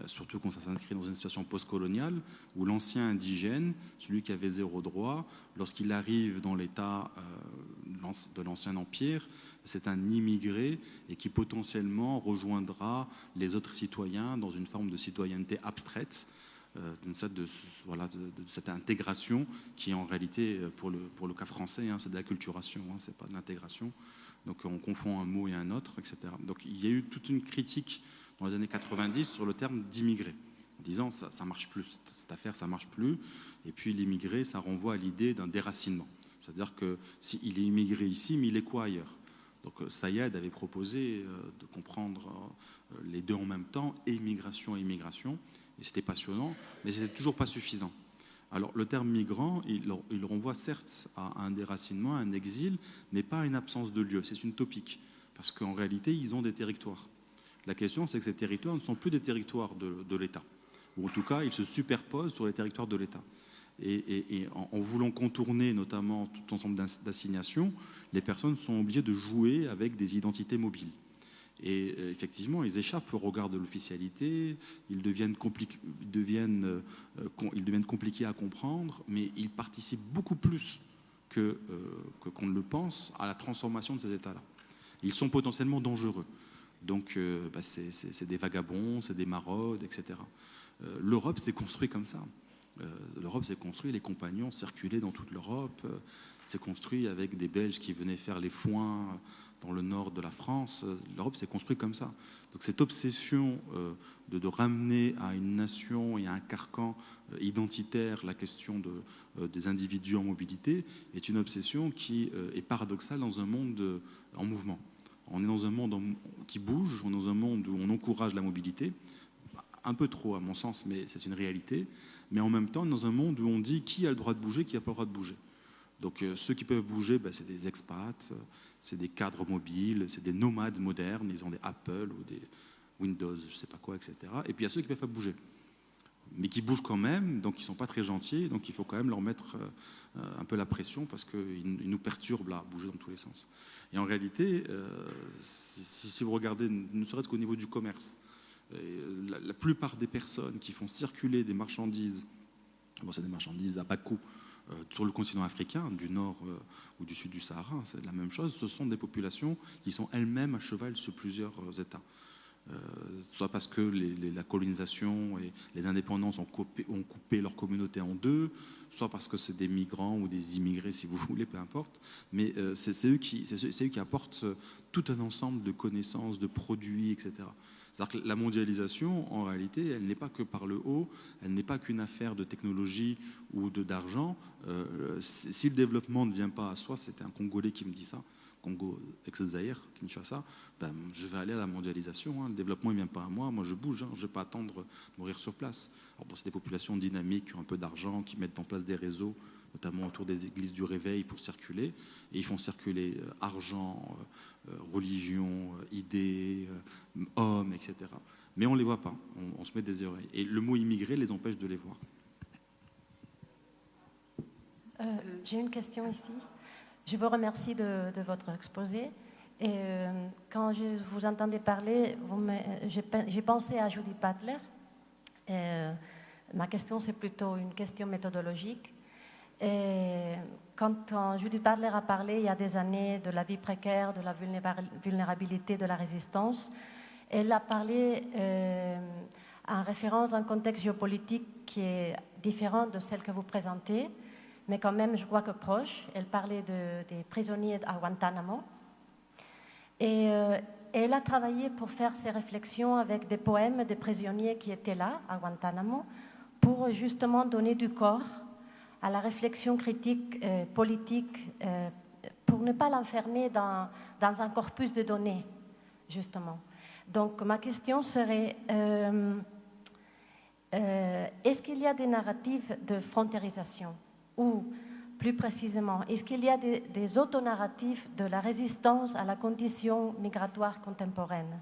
[SPEAKER 2] surtout quand ça s'inscrit dans une situation postcoloniale, où l'ancien indigène, celui qui avait zéro droit, lorsqu'il arrive dans l'état de l'ancien empire, c'est un immigré et qui potentiellement rejoindra les autres citoyens dans une forme de citoyenneté abstraite, de cette intégration qui en réalité, pour le cas français, c'est de l'acculturation, c'est pas de l'intégration. Donc on confond un mot et un autre, etc. Donc il y a eu toute une critique dans les années 90 sur le terme d'immigré, en disant ça marche plus, cette affaire ça marche plus. Et puis l'immigré, ça renvoie à l'idée d'un déracinement. C'est-à-dire que s'il est immigré ici, mais il est quoi ailleurs? Donc Sayed avait proposé de comprendre les deux en même temps, et immigration et immigration, et c'était passionnant, mais c'était toujours pas suffisant. Alors le terme migrant, il renvoie certes à un déracinement, à un exil, mais pas à une absence de lieu. C'est une topique, parce qu'en réalité, ils ont des territoires. La question, c'est que ces territoires ne sont plus des territoires de l'État, ou en tout cas, ils se superposent sur les territoires de l'État. Et en voulant contourner notamment tout ensemble d'assignations, les personnes sont obligées de jouer avec des identités mobiles. Et effectivement, ils échappent au regard de l'officialité, ils deviennent compliqués à comprendre, mais ils participent beaucoup plus qu'on ne le pense à la transformation de ces États-là. Ils sont potentiellement dangereux. Donc, c'est des vagabonds, c'est des maraudes, etc. L'Europe s'est construite comme ça. L'Europe s'est construite, les compagnons circulaient dans toute l'Europe, s'est construit avec des Belges qui venaient faire les foins dans le nord de la France. L'Europe s'est construite comme ça. Donc cette obsession de ramener à une nation et à un carcan identitaire la question des individus en mobilité est une obsession qui est paradoxale dans un monde en mouvement. On est dans un monde qui bouge, on est dans un monde où on encourage la mobilité, un peu trop à mon sens, mais c'est une réalité, mais en même temps dans un monde où on dit qui a le droit de bouger, qui n'a pas le droit de bouger. Donc ceux qui peuvent bouger, c'est des expats, c'est des cadres mobiles, c'est des nomades modernes, ils ont des Apple ou des Windows, je ne sais pas quoi, etc. Et puis il y a ceux qui ne peuvent pas bouger, mais qui bougent quand même, donc ils ne sont pas très gentils, donc il faut quand même leur mettre un peu la pression parce qu'ils nous perturbent là, à bouger dans tous les sens. Et en réalité, si vous regardez, ne serait-ce qu'au niveau du commerce, la plupart des personnes qui font circuler des marchandises, c'est des marchandises à bas coût, sur le continent africain, du nord ou du sud du Sahara, c'est la même chose, ce sont des populations qui sont elles-mêmes à cheval sur plusieurs États. Soit parce que la colonisation et les indépendances ont coupé leur communauté en deux, soit parce que c'est des migrants ou des immigrés, si vous voulez, peu importe. Mais c'est eux qui apportent tout un ensemble de connaissances, de produits, etc. C'est-à-dire que la mondialisation, en réalité, elle n'est pas que par le haut, elle n'est pas qu'une affaire de technologie ou d'argent. Si le développement ne vient pas à soi, c'était un Congolais qui me dit ça, Congo, ex-Zaïre, Kinshasa, ben, je vais aller à la mondialisation. Hein. Le développement ne vient pas à moi, moi je bouge, hein. Je ne vais pas attendre de mourir sur place. Alors bon, c'est des populations dynamiques qui ont un peu d'argent, qui mettent en place des réseaux, notamment autour des églises du réveil pour circuler. Et ils font circuler argent, religion, idées, hommes, etc. Mais on ne les voit pas, on se met des oreilles. Et le mot immigré les empêche de les voir.
[SPEAKER 4] J'ai une question ici. Je vous remercie de votre exposé. Et quand je vous entendais parler, j'ai pensé à Judith Butler. Ma question, c'est plutôt une question méthodologique. Et quand Judith Butler a parlé il y a des années de la vie précaire, de la vulnérabilité de la résistance, elle a parlé en référence à un contexte géopolitique qui est différent de celle que vous présentez, mais quand même, je crois que proche. Elle parlait des prisonniers à Guantanamo. Et elle a travaillé pour faire ses réflexions avec des poèmes des prisonniers qui étaient là, à Guantanamo, pour justement donner du corps à la réflexion critique politique, pour ne pas l'enfermer dans un corpus de données, justement. Donc, ma question serait, est-ce qu'il y a des narratives de frontérisation? Ou, plus précisément, est-ce qu'il y a des autonarratifs de la résistance à la condition migratoire contemporaine?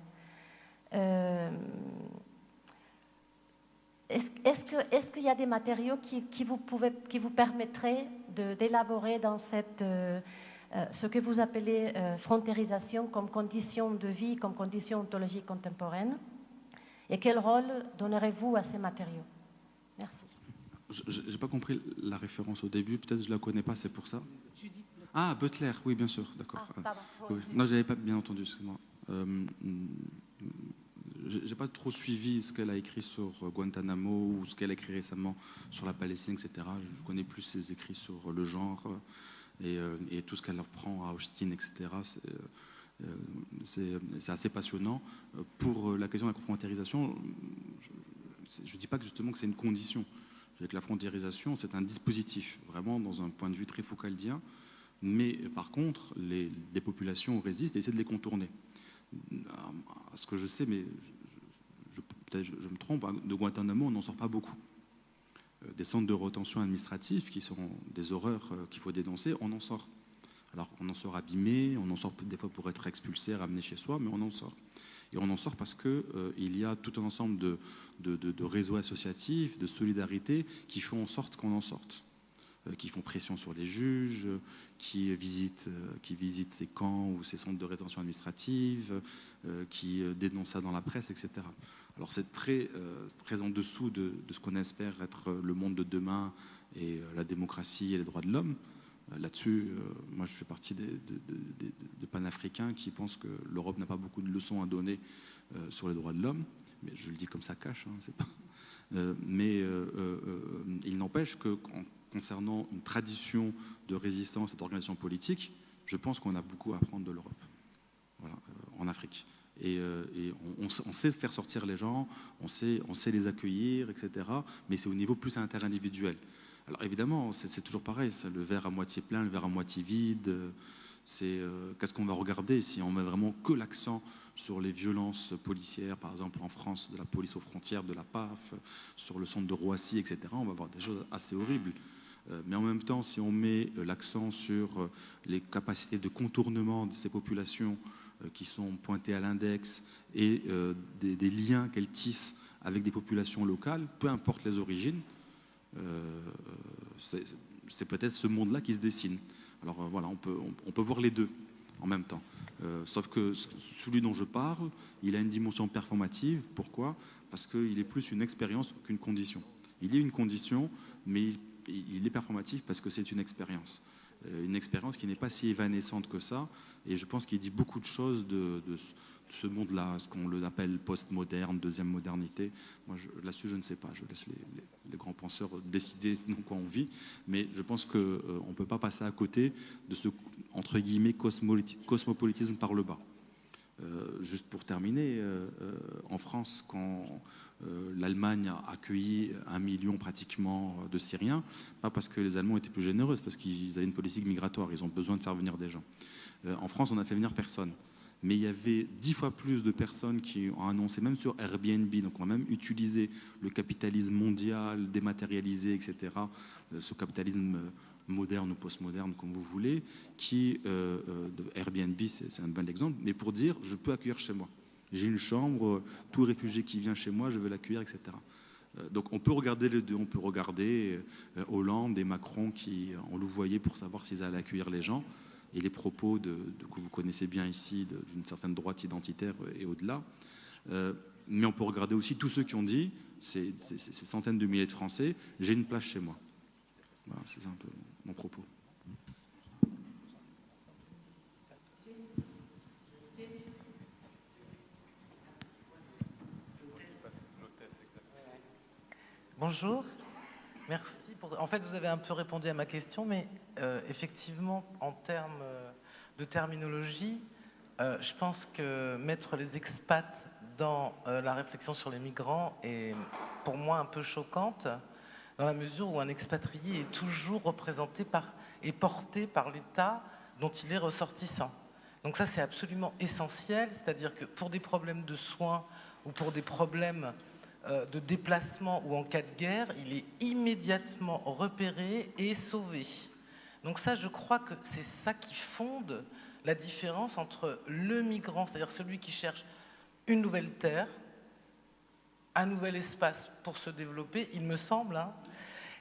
[SPEAKER 4] Est-ce qu'il y a des matériaux qui vous permettraient d'élaborer dans ce que vous appelez frontérisation comme condition de vie, comme condition ontologique contemporaine? Et quel rôle donnerez-vous à ces matériaux? Merci.
[SPEAKER 2] Je n'ai pas compris la référence au début, peut-être que je ne la connais pas, c'est pour ça. Ah, Butler, oui, bien sûr, d'accord.
[SPEAKER 4] Ah, pardon.
[SPEAKER 2] Oui. Non, je n'avais pas bien entendu, excusez-moi. Je n'ai pas trop suivi ce qu'elle a écrit sur Guantanamo ou ce qu'elle a écrit récemment sur la Palestine, etc. Je connais plus ses écrits sur le genre et tout ce qu'elle reprend à Austin, etc. C'est assez passionnant. Pour la question de la confrontérisation, je ne dis pas que justement que c'est une condition. Avec la frontérisation, c'est un dispositif, vraiment dans un point de vue très foucaldien. Mais par contre, des populations résistent et essaient de les contourner. À ce que je sais, mais peut-être je me trompe, de Guantanamo, on n'en sort pas beaucoup. Des centres de rétention administratifs, qui sont des horreurs qu'il faut dénoncer, on en sort. Alors, on en sort abîmé, on en sort des fois pour être expulsé, ramené chez soi, mais on en sort. Et on en sort parce qu'il y a tout un ensemble de réseaux associatifs, de solidarité, qui font en sorte qu'on en sorte. Qui font pression sur les juges, qui visitent ces camps ou ces centres de rétention administrative, qui dénoncent ça dans la presse, etc. Alors c'est très en dessous de ce qu'on espère être le monde de demain et la démocratie et les droits de l'homme. Là-dessus, moi je fais partie de panafricains qui pensent que l'Europe n'a pas beaucoup de leçons à donner sur les droits de l'homme, mais je le dis comme ça cache, hein, c'est pas. Il n'empêche que concernant une tradition de résistance et d'organisation politique, je pense qu'on a beaucoup à apprendre de l'Europe, voilà, en Afrique. Et on sait faire sortir les gens, on sait les accueillir, etc. Mais c'est au niveau plus interindividuel. Alors évidemment, c'est toujours pareil, c'est le verre à moitié plein, le verre à moitié vide. C'est qu'est-ce qu'on va regarder si on met vraiment que l'accent sur les violences policières, par exemple en France, de la police aux frontières, de la PAF, sur le centre de Roissy, etc. On va voir des choses assez horribles. Mais en même temps, si on met l'accent sur les capacités de contournement de ces populations qui sont pointées à l'index et des liens qu'elles tissent avec des populations locales, peu importe les origines, c'est peut-être ce monde-là qui se dessine. Alors voilà, on peut voir les deux en même temps. Sauf que celui dont je parle, il a une dimension performative. Pourquoi? Parce qu'il est plus une expérience qu'une condition. Il est une condition, mais il est performatif parce que c'est une expérience. Une expérience qui n'est pas si évanescente que ça. Et je pense qu'il dit beaucoup de choses de ce monde-là, ce qu'on appelle post-moderne, deuxième modernité. Moi, là-dessus, je ne sais pas. Je laisse les grands penseurs décider de quoi on vit. Mais je pense qu'on ne peut pas passer à côté de ce, entre guillemets, cosmopolitisme par le bas. Juste pour terminer, en France, quand l'Allemagne a accueilli 1 million pratiquement de Syriens, pas parce que les Allemands étaient plus généreux, c'est parce qu'ils avaient une politique migratoire, ils ont besoin de faire venir des gens. En France, on n'a fait venir personne. Mais il y avait 10 fois plus de personnes qui ont annoncé, même sur Airbnb, donc on a même utilisé le capitalisme mondial, dématérialisé, etc., ce capitalisme moderne ou postmoderne, comme vous voulez, qui, de Airbnb, c'est un bon exemple, mais pour dire, je peux accueillir chez moi. J'ai une chambre, tout réfugié qui vient chez moi, je veux l'accueillir, etc. Donc on peut regarder les deux, on peut regarder Hollande et Macron qui ont louvoyé pour savoir s'ils allaient accueillir les gens, et les propos que vous connaissez bien ici, d'une certaine droite identitaire et au-delà. Mais on peut regarder aussi tous ceux qui ont dit, ces centaines de milliers de Français, j'ai une place chez moi. Voilà, c'est un peu mon propos.
[SPEAKER 5] Bonjour, merci. En fait, vous avez un peu répondu à ma question, mais effectivement, en termes de terminologie, je pense que mettre les expats dans la réflexion sur les migrants est pour moi un peu choquante, dans la mesure où un expatrié est toujours représenté et porté par l'État dont il est ressortissant. Donc ça, c'est absolument essentiel, c'est-à-dire que pour des problèmes de soins ou pour des problèmes de déplacement ou en cas de guerre, il est immédiatement repéré et sauvé. Donc ça, je crois que c'est ça qui fonde la différence entre le migrant, c'est-à-dire celui qui cherche une nouvelle terre, un nouvel espace pour se développer, il me semble, hein,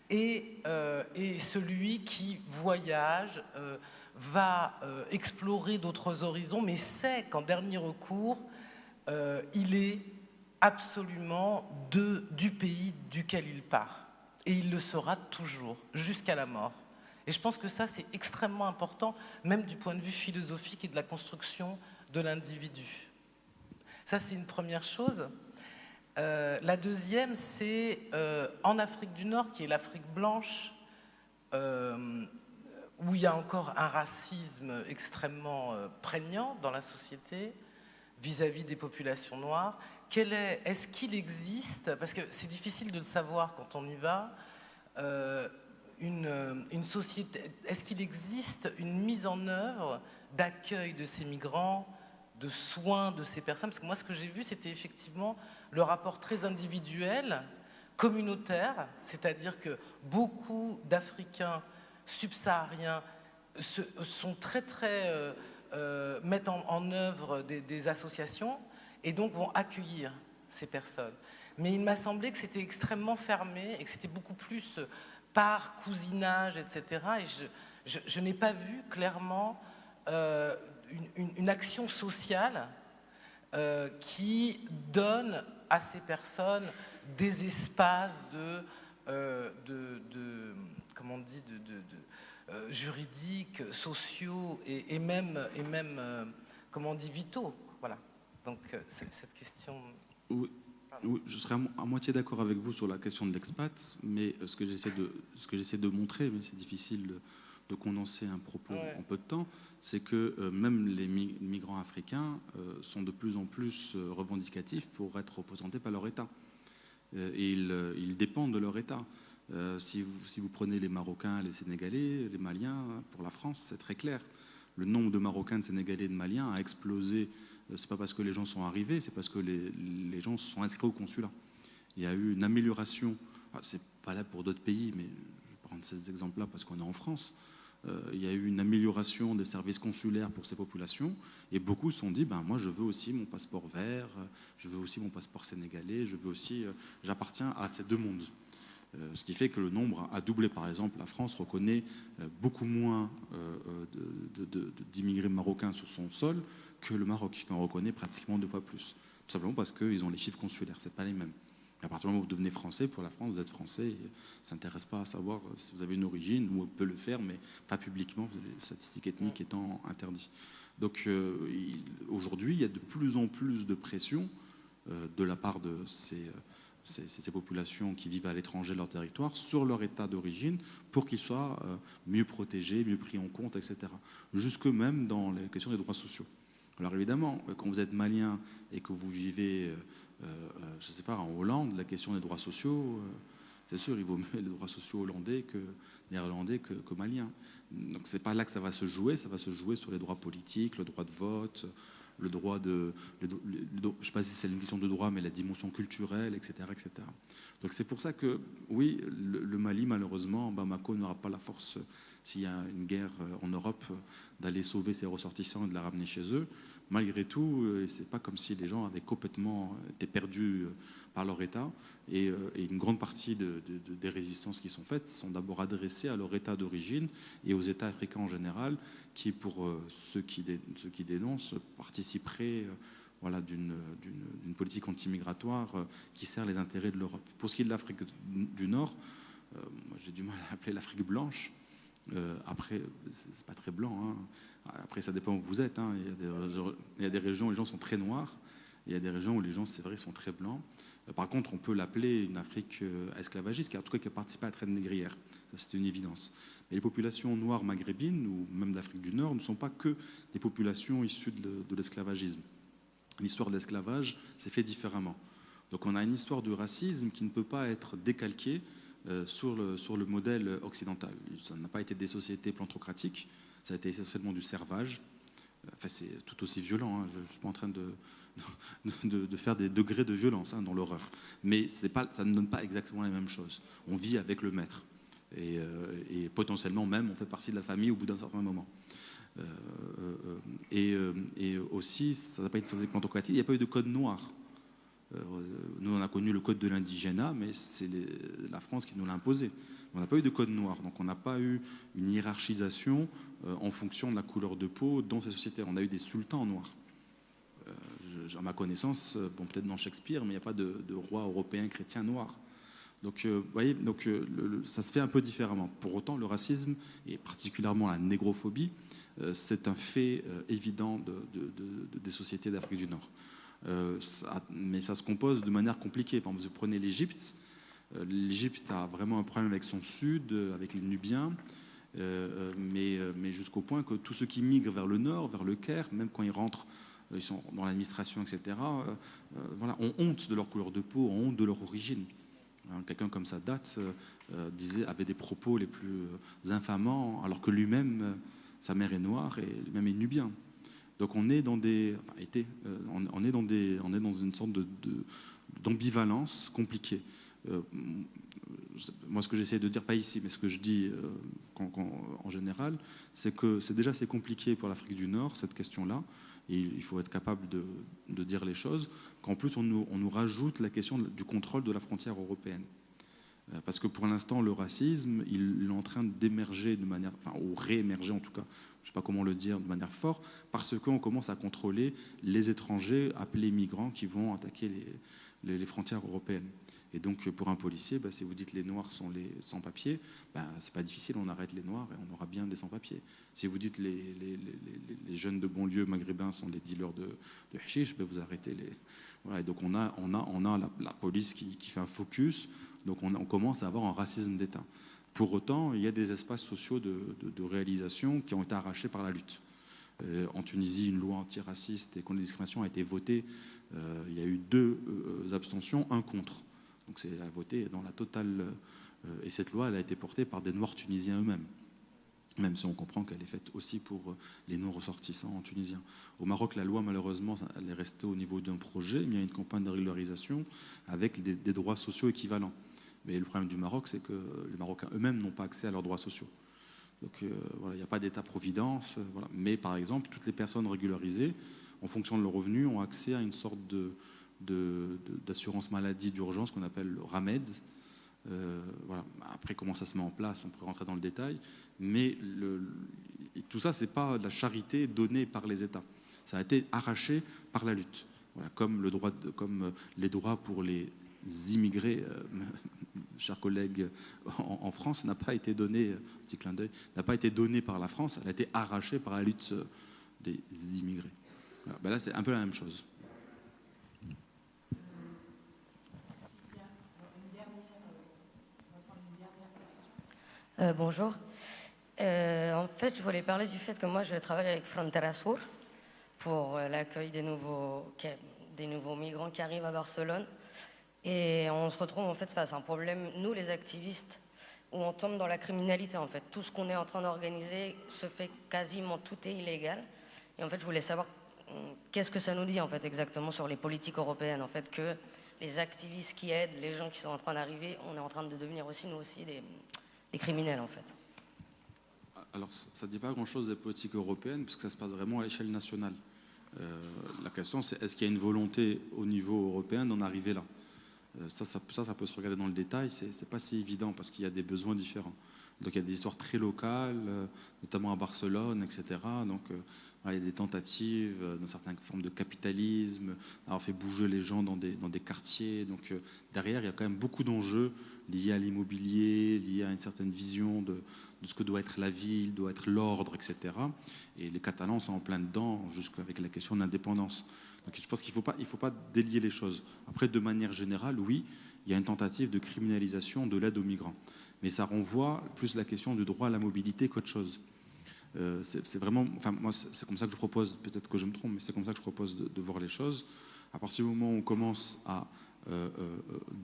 [SPEAKER 5] et celui qui voyage, va explorer d'autres horizons, mais sait qu'en dernier recours, il est absolument du pays duquel il part. Et il le sera toujours, jusqu'à la mort. Et je pense que ça, c'est extrêmement important, même du point de vue philosophique et de la construction de l'individu. Ça, c'est une première chose. La deuxième, c'est en Afrique du Nord, qui est l'Afrique blanche, où il y a encore un racisme extrêmement prégnant dans la société vis-à-vis des populations noires. Est-ce qu'il existe, parce que c'est difficile de le savoir quand on y va, une société, est-ce qu'il existe une mise en œuvre d'accueil de ces migrants, de soins de ces personnes? Parce que moi, ce que j'ai vu, c'était effectivement le rapport très individuel, communautaire, c'est-à-dire que beaucoup d'Africains subsahariens sont mettent en œuvre des associations et donc vont accueillir ces personnes. Mais il m'a semblé que c'était extrêmement fermé et que c'était beaucoup plus par cousinage, etc. Et je n'ai pas vu clairement une action sociale qui donne à ces personnes des espaces comment on dit, juridiques, sociaux et même comment on dit, vitaux. Voilà. Donc cette question.
[SPEAKER 2] Oui, je serais à moitié d'accord avec vous sur la question de l'expat, mais ce que j'essaie de montrer, mais c'est difficile de condenser un propos en peu de temps, c'est que même les migrants africains sont de plus en plus revendicatifs pour être représentés par leur État. Et ils dépendent de leur État. Si vous prenez les Marocains, les Sénégalais, les Maliens, pour la France, c'est très clair. Le nombre de Marocains, de Sénégalais et de Maliens a explosé. C'est pas parce que les gens sont arrivés, c'est parce que les gens se sont inscrits au consulat. Il y a eu une amélioration. C'est valable pour d'autres pays, mais je vais prendre ces exemples-là parce qu'on est en France. Il y a eu une amélioration des services consulaires pour ces populations, et beaucoup se sont dit, moi je veux aussi mon passeport vert, je veux aussi mon passeport sénégalais, j'appartiens à ces deux mondes. Ce qui fait que le nombre a doublé. Par exemple, la France reconnaît beaucoup moins d'immigrés marocains sur son sol que le Maroc, qui en reconnaît pratiquement 2 fois plus. Tout simplement parce qu'ils ont les chiffres consulaires, c'est pas les mêmes. À partir du moment où vous devenez français, pour la France, vous êtes français, et ça n'intéresse pas à savoir si vous avez une origine, ou on peut le faire, mais pas publiquement, les statistiques ethniques étant interdites. Donc aujourd'hui, il y a de plus en plus de pression de la part de ces populations qui vivent à l'étranger de leur territoire sur leur état d'origine pour qu'ils soient mieux protégés, mieux pris en compte, etc. Jusque même dans les questions des droits sociaux. Alors évidemment, quand vous êtes malien et que vous vivez, je ne sais pas, en Hollande, la question des droits sociaux, c'est sûr, il vaut mieux les droits sociaux hollandais que néerlandais que maliens. Donc c'est pas là que ça va se jouer sur les droits politiques, le droit de vote, le droit de... je ne sais pas si c'est une question de droit, mais la dimension culturelle, etc. etc. Donc c'est pour ça que, oui, le Mali, malheureusement, Bamako n'aura pas la force, s'il y a une guerre en Europe, d'aller sauver ses ressortissants et de la ramener chez eux. Malgré tout, c'est pas comme si les gens avaient complètement été perdus par leur État. Et une grande partie des résistances qui sont faites sont d'abord adressées à leur État d'origine et aux États africains en général, qui, pour ceux qui dénoncent, participeraient voilà, d'une politique anti-migratoire qui sert les intérêts de l'Europe. Pour ce qui est de l'Afrique du Nord, moi, j'ai du mal à l'appeler l'Afrique blanche. Après, c'est pas très blanc. Hein. Après, ça dépend où vous êtes. Hein. Il y a des régions où les gens sont très noirs. Il y a des régions où les gens, c'est vrai, sont très blancs. Par contre, on peut l'appeler une Afrique esclavagiste, en tout cas qui a participé à la traite négrière. Ça, c'est une évidence. Mais les populations noires maghrébines, ou même d'Afrique du Nord, ne sont pas que des populations issues de l'esclavagisme. L'histoire de l'esclavage s'est fait différemment. Donc on a une histoire du racisme qui ne peut pas être décalquée sur le modèle occidental. Ça n'a pas été des sociétés plantocratiques, ça a été essentiellement du servage. Enfin, c'est tout aussi violent. Hein. Je ne suis pas en train de faire des degrés de violence dans l'horreur. Mais ça ne donne pas exactement la même chose. On vit avec le maître. Et potentiellement même, on fait partie de la famille au bout d'un certain moment. Et aussi, ça n'a pas été société plantocratique, il n'y a pas eu de code noir. Nous, on a connu le code de l'indigénat, mais c'est la France qui nous l'a imposé. On n'a pas eu de code noir, donc on n'a pas eu une hiérarchisation en fonction de la couleur de peau dans ces sociétés. On a eu des sultans noirs. À ma connaissance, bon, peut-être dans Shakespeare, mais il n'y a pas de roi européen chrétien noir. Donc, vous voyez, ça se fait un peu différemment. Pour autant, le racisme, et particulièrement la négrophobie, c'est un fait évident des sociétés d'Afrique du Nord. Mais ça se compose de manière compliquée. Par exemple, vous prenez l'Égypte. L'Égypte a vraiment un problème avec son sud, avec les Nubiens, mais jusqu'au point que tous ceux qui migrent vers le nord, vers le Caire, même quand ils rentrent, ils sont dans l'administration, etc., voilà, ont honte de leur couleur de peau, ont honte de leur origine. Quelqu'un comme Sadat avait des propos les plus infamants, alors que lui-même, sa mère est noire et lui-même est nubien. Donc on est dans on est dans une sorte d'ambivalence compliquée. Moi, ce que j'essaie de dire, pas ici, mais ce que je dis en général, c'est que c'est compliqué pour l'Afrique du Nord, cette question-là, et il faut être capable de dire les choses, qu'en plus on nous rajoute la question du contrôle de la frontière européenne. Parce que pour l'instant, le racisme, il est en train d'émerger de manière, enfin, ou réémerger en tout cas, je ne sais pas comment le dire, de manière forte, parce qu'on commence à contrôler les étrangers appelés migrants qui vont attaquer les frontières européennes. Et donc, pour un policier, si vous dites les Noirs sont les sans-papiers, c'est pas difficile, on arrête les Noirs et on aura bien des sans-papiers. Si vous dites les jeunes de banlieue maghrébins sont les dealers de hashish, vous arrêtez les... Voilà, et donc on a la police qui fait un focus, donc on commence à avoir un racisme d'État. Pour autant, il y a des espaces sociaux de réalisation qui ont été arrachés par la lutte. En Tunisie, une loi antiraciste et contre les discriminations a été votée. Il y a eu 2 abstentions, 1 contre. Donc c'est à voter dans la totale. Et cette loi, elle a été portée par des Noirs tunisiens eux-mêmes. Même si on comprend qu'elle est faite aussi pour les non-ressortissants tunisiens. Au Maroc, la loi, malheureusement, elle est restée au niveau d'un projet, mais il y a une campagne de régularisation avec des droits sociaux équivalents. Mais le problème du Maroc, c'est que les Marocains eux-mêmes n'ont pas accès à leurs droits sociaux. Donc voilà, il n'y a pas d'État-providence. Voilà. Mais par exemple, toutes les personnes régularisées, en fonction de leurs revenus, ont accès à une sorte d'assurance maladie d'urgence qu'on appelle le RAMED. Voilà. Après, comment ça se met en place, on pourrait rentrer dans le détail. Mais tout ça, ce n'est pas de la charité donnée par les États. Ça a été arraché par la lutte. Voilà. Comme les droits pour les immigrés, chers collègues, en France, n'a pas été donné, petit clin d'œil, n'a pas été donné par la France, elle a été arrachée par la lutte des immigrés. Voilà. Là, c'est un peu la même chose.
[SPEAKER 6] Bonjour. En fait, je voulais parler du fait que moi, je travaille avec Frontera Sur pour l'accueil des nouveaux migrants qui arrivent à Barcelone. Et on se retrouve en fait face à un problème, nous les activistes, où on tombe dans la criminalité en fait. Tout ce qu'on est en train d'organiser se fait quasiment, tout est illégal. Et en fait, je voulais savoir qu'est-ce que ça nous dit en fait exactement sur les politiques européennes, en fait, que les activistes qui aident les gens qui sont en train d'arriver, on est en train de devenir aussi, nous aussi, des criminels en fait.
[SPEAKER 2] Alors, ça ne dit pas grand-chose des politiques européennes, parce que ça se passe vraiment à l'échelle nationale. La question, c'est est-ce qu'il y a une volonté au niveau européen d'en arriver là? Ça peut se regarder dans le détail, c'est pas si évident, parce qu'il y a des besoins différents. Donc il y a des histoires très locales, notamment à Barcelone, etc. Donc il y a des tentatives dans certaines formes de capitalisme, d'avoir fait bouger les gens dans des quartiers. Donc derrière, il y a quand même beaucoup d'enjeux liés à l'immobilier, liés à une certaine vision de ce que doit être la ville, doit être l'ordre, etc. Et les Catalans sont en plein dedans, jusqu'avec la question de l'indépendance. Donc je pense qu'il ne faut pas délier les choses. Après, de manière générale, oui, il y a une tentative de criminalisation de l'aide aux migrants. Mais ça renvoie plus la question du droit à la mobilité qu'autre chose. C'est vraiment, enfin moi c'est comme ça que je propose, peut-être que je me trompe, mais c'est comme ça que je propose de voir les choses. À partir du moment où on commence à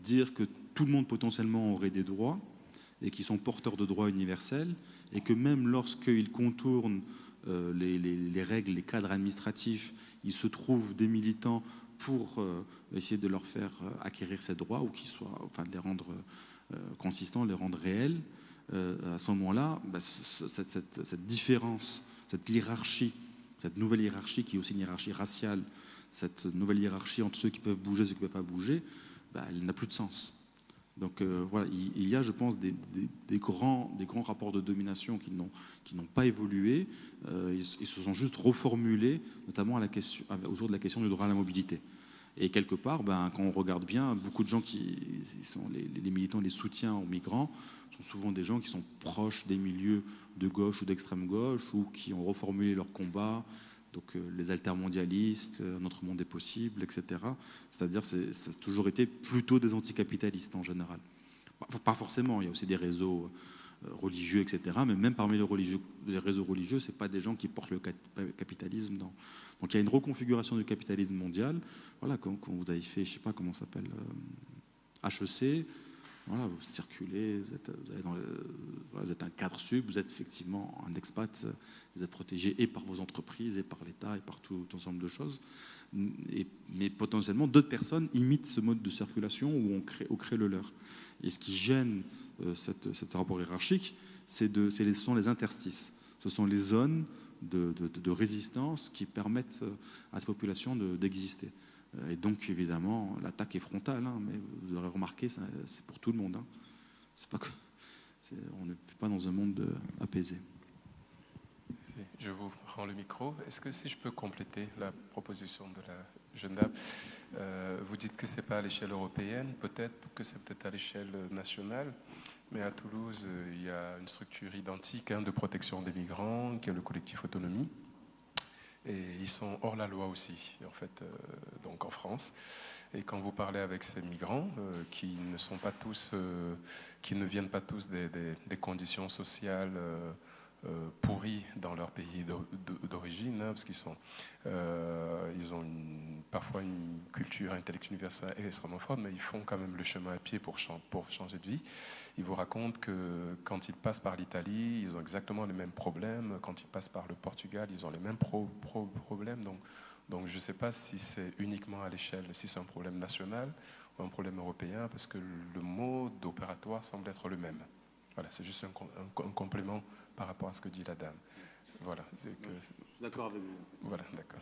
[SPEAKER 2] dire que tout le monde potentiellement aurait des droits et qu'ils sont porteurs de droits universels, et que même lorsqu'ils contournent les règles, les cadres administratifs, il se trouve des militants pour essayer de leur faire acquérir ces droits, ou qu'ils soient, enfin de les rendre consistants, les rendre réels. À ce moment-là, cette différence, cette hiérarchie, cette nouvelle hiérarchie qui est aussi une hiérarchie raciale, cette nouvelle hiérarchie entre ceux qui peuvent bouger et ceux qui ne peuvent pas bouger, elle n'a plus de sens. Donc voilà, il y a, je pense, des grands rapports de domination qui n'ont pas évolué. Ils se sont juste reformulés, notamment autour de la question du droit à la mobilité. Et quelque part, quand on regarde bien, beaucoup de gens qui sont les militants, les soutiens aux migrants, sont souvent des gens qui sont proches des milieux de gauche ou d'extrême gauche, ou qui ont reformulé leur combat. Donc les altermondialistes, notre monde est possible, etc. C'est-à-dire ça a toujours été plutôt des anticapitalistes en général. Pas forcément, il y a aussi des réseaux religieux, etc. Mais même parmi les réseaux religieux, ce n'est pas des gens qui portent le capitalisme. Donc il y a une reconfiguration du capitalisme mondial. Voilà, quand vous avez fait, je ne sais pas comment ça s'appelle, HEC, voilà, vous circulez, vous êtes un cadre sub, vous êtes effectivement un expat, vous êtes protégé et par vos entreprises, et par l'État, et par tout ensemble de choses. Mais potentiellement, d'autres personnes imitent ce mode de circulation où on crée le leur. Et ce qui gêne cet rapport hiérarchique, ce sont les interstices. Ce sont les zones de résistance qui permettent à cette population d'exister. Et donc, évidemment, l'attaque est frontale, mais vous aurez remarqué, c'est pour tout le monde. On ne vit pas dans un monde apaisé.
[SPEAKER 7] Je vous rends le micro. Est-ce que si je peux compléter la proposition de la jeune dame, vous dites que ce n'est pas à l'échelle européenne, peut-être que c'est peut-être à l'échelle nationale, mais à Toulouse, il y a une structure identique de protection des migrants, qui est le collectif Autonomie. Et ils sont hors la loi aussi, en fait, donc en France. Et quand vous parlez avec ces migrants, qui ne viennent pas tous des conditions sociales pourries dans leur pays d'origine, parce qu'ils ils ont parfois une culture intellectuelle universelle extrêmement forte, mais ils font quand même le chemin à pied pour changer de vie. Ils vous racontent que quand ils passent par l'Italie, ils ont exactement les mêmes problèmes. Quand ils passent par le Portugal, ils ont les mêmes problèmes. Donc je ne sais pas si c'est uniquement à l'échelle, si c'est un problème national ou un problème européen, parce que le mode opératoire semble être le même. Voilà, c'est juste un complément par rapport à ce que dit la dame. Voilà.
[SPEAKER 2] Je suis d'accord avec vous.
[SPEAKER 7] Voilà, d'accord.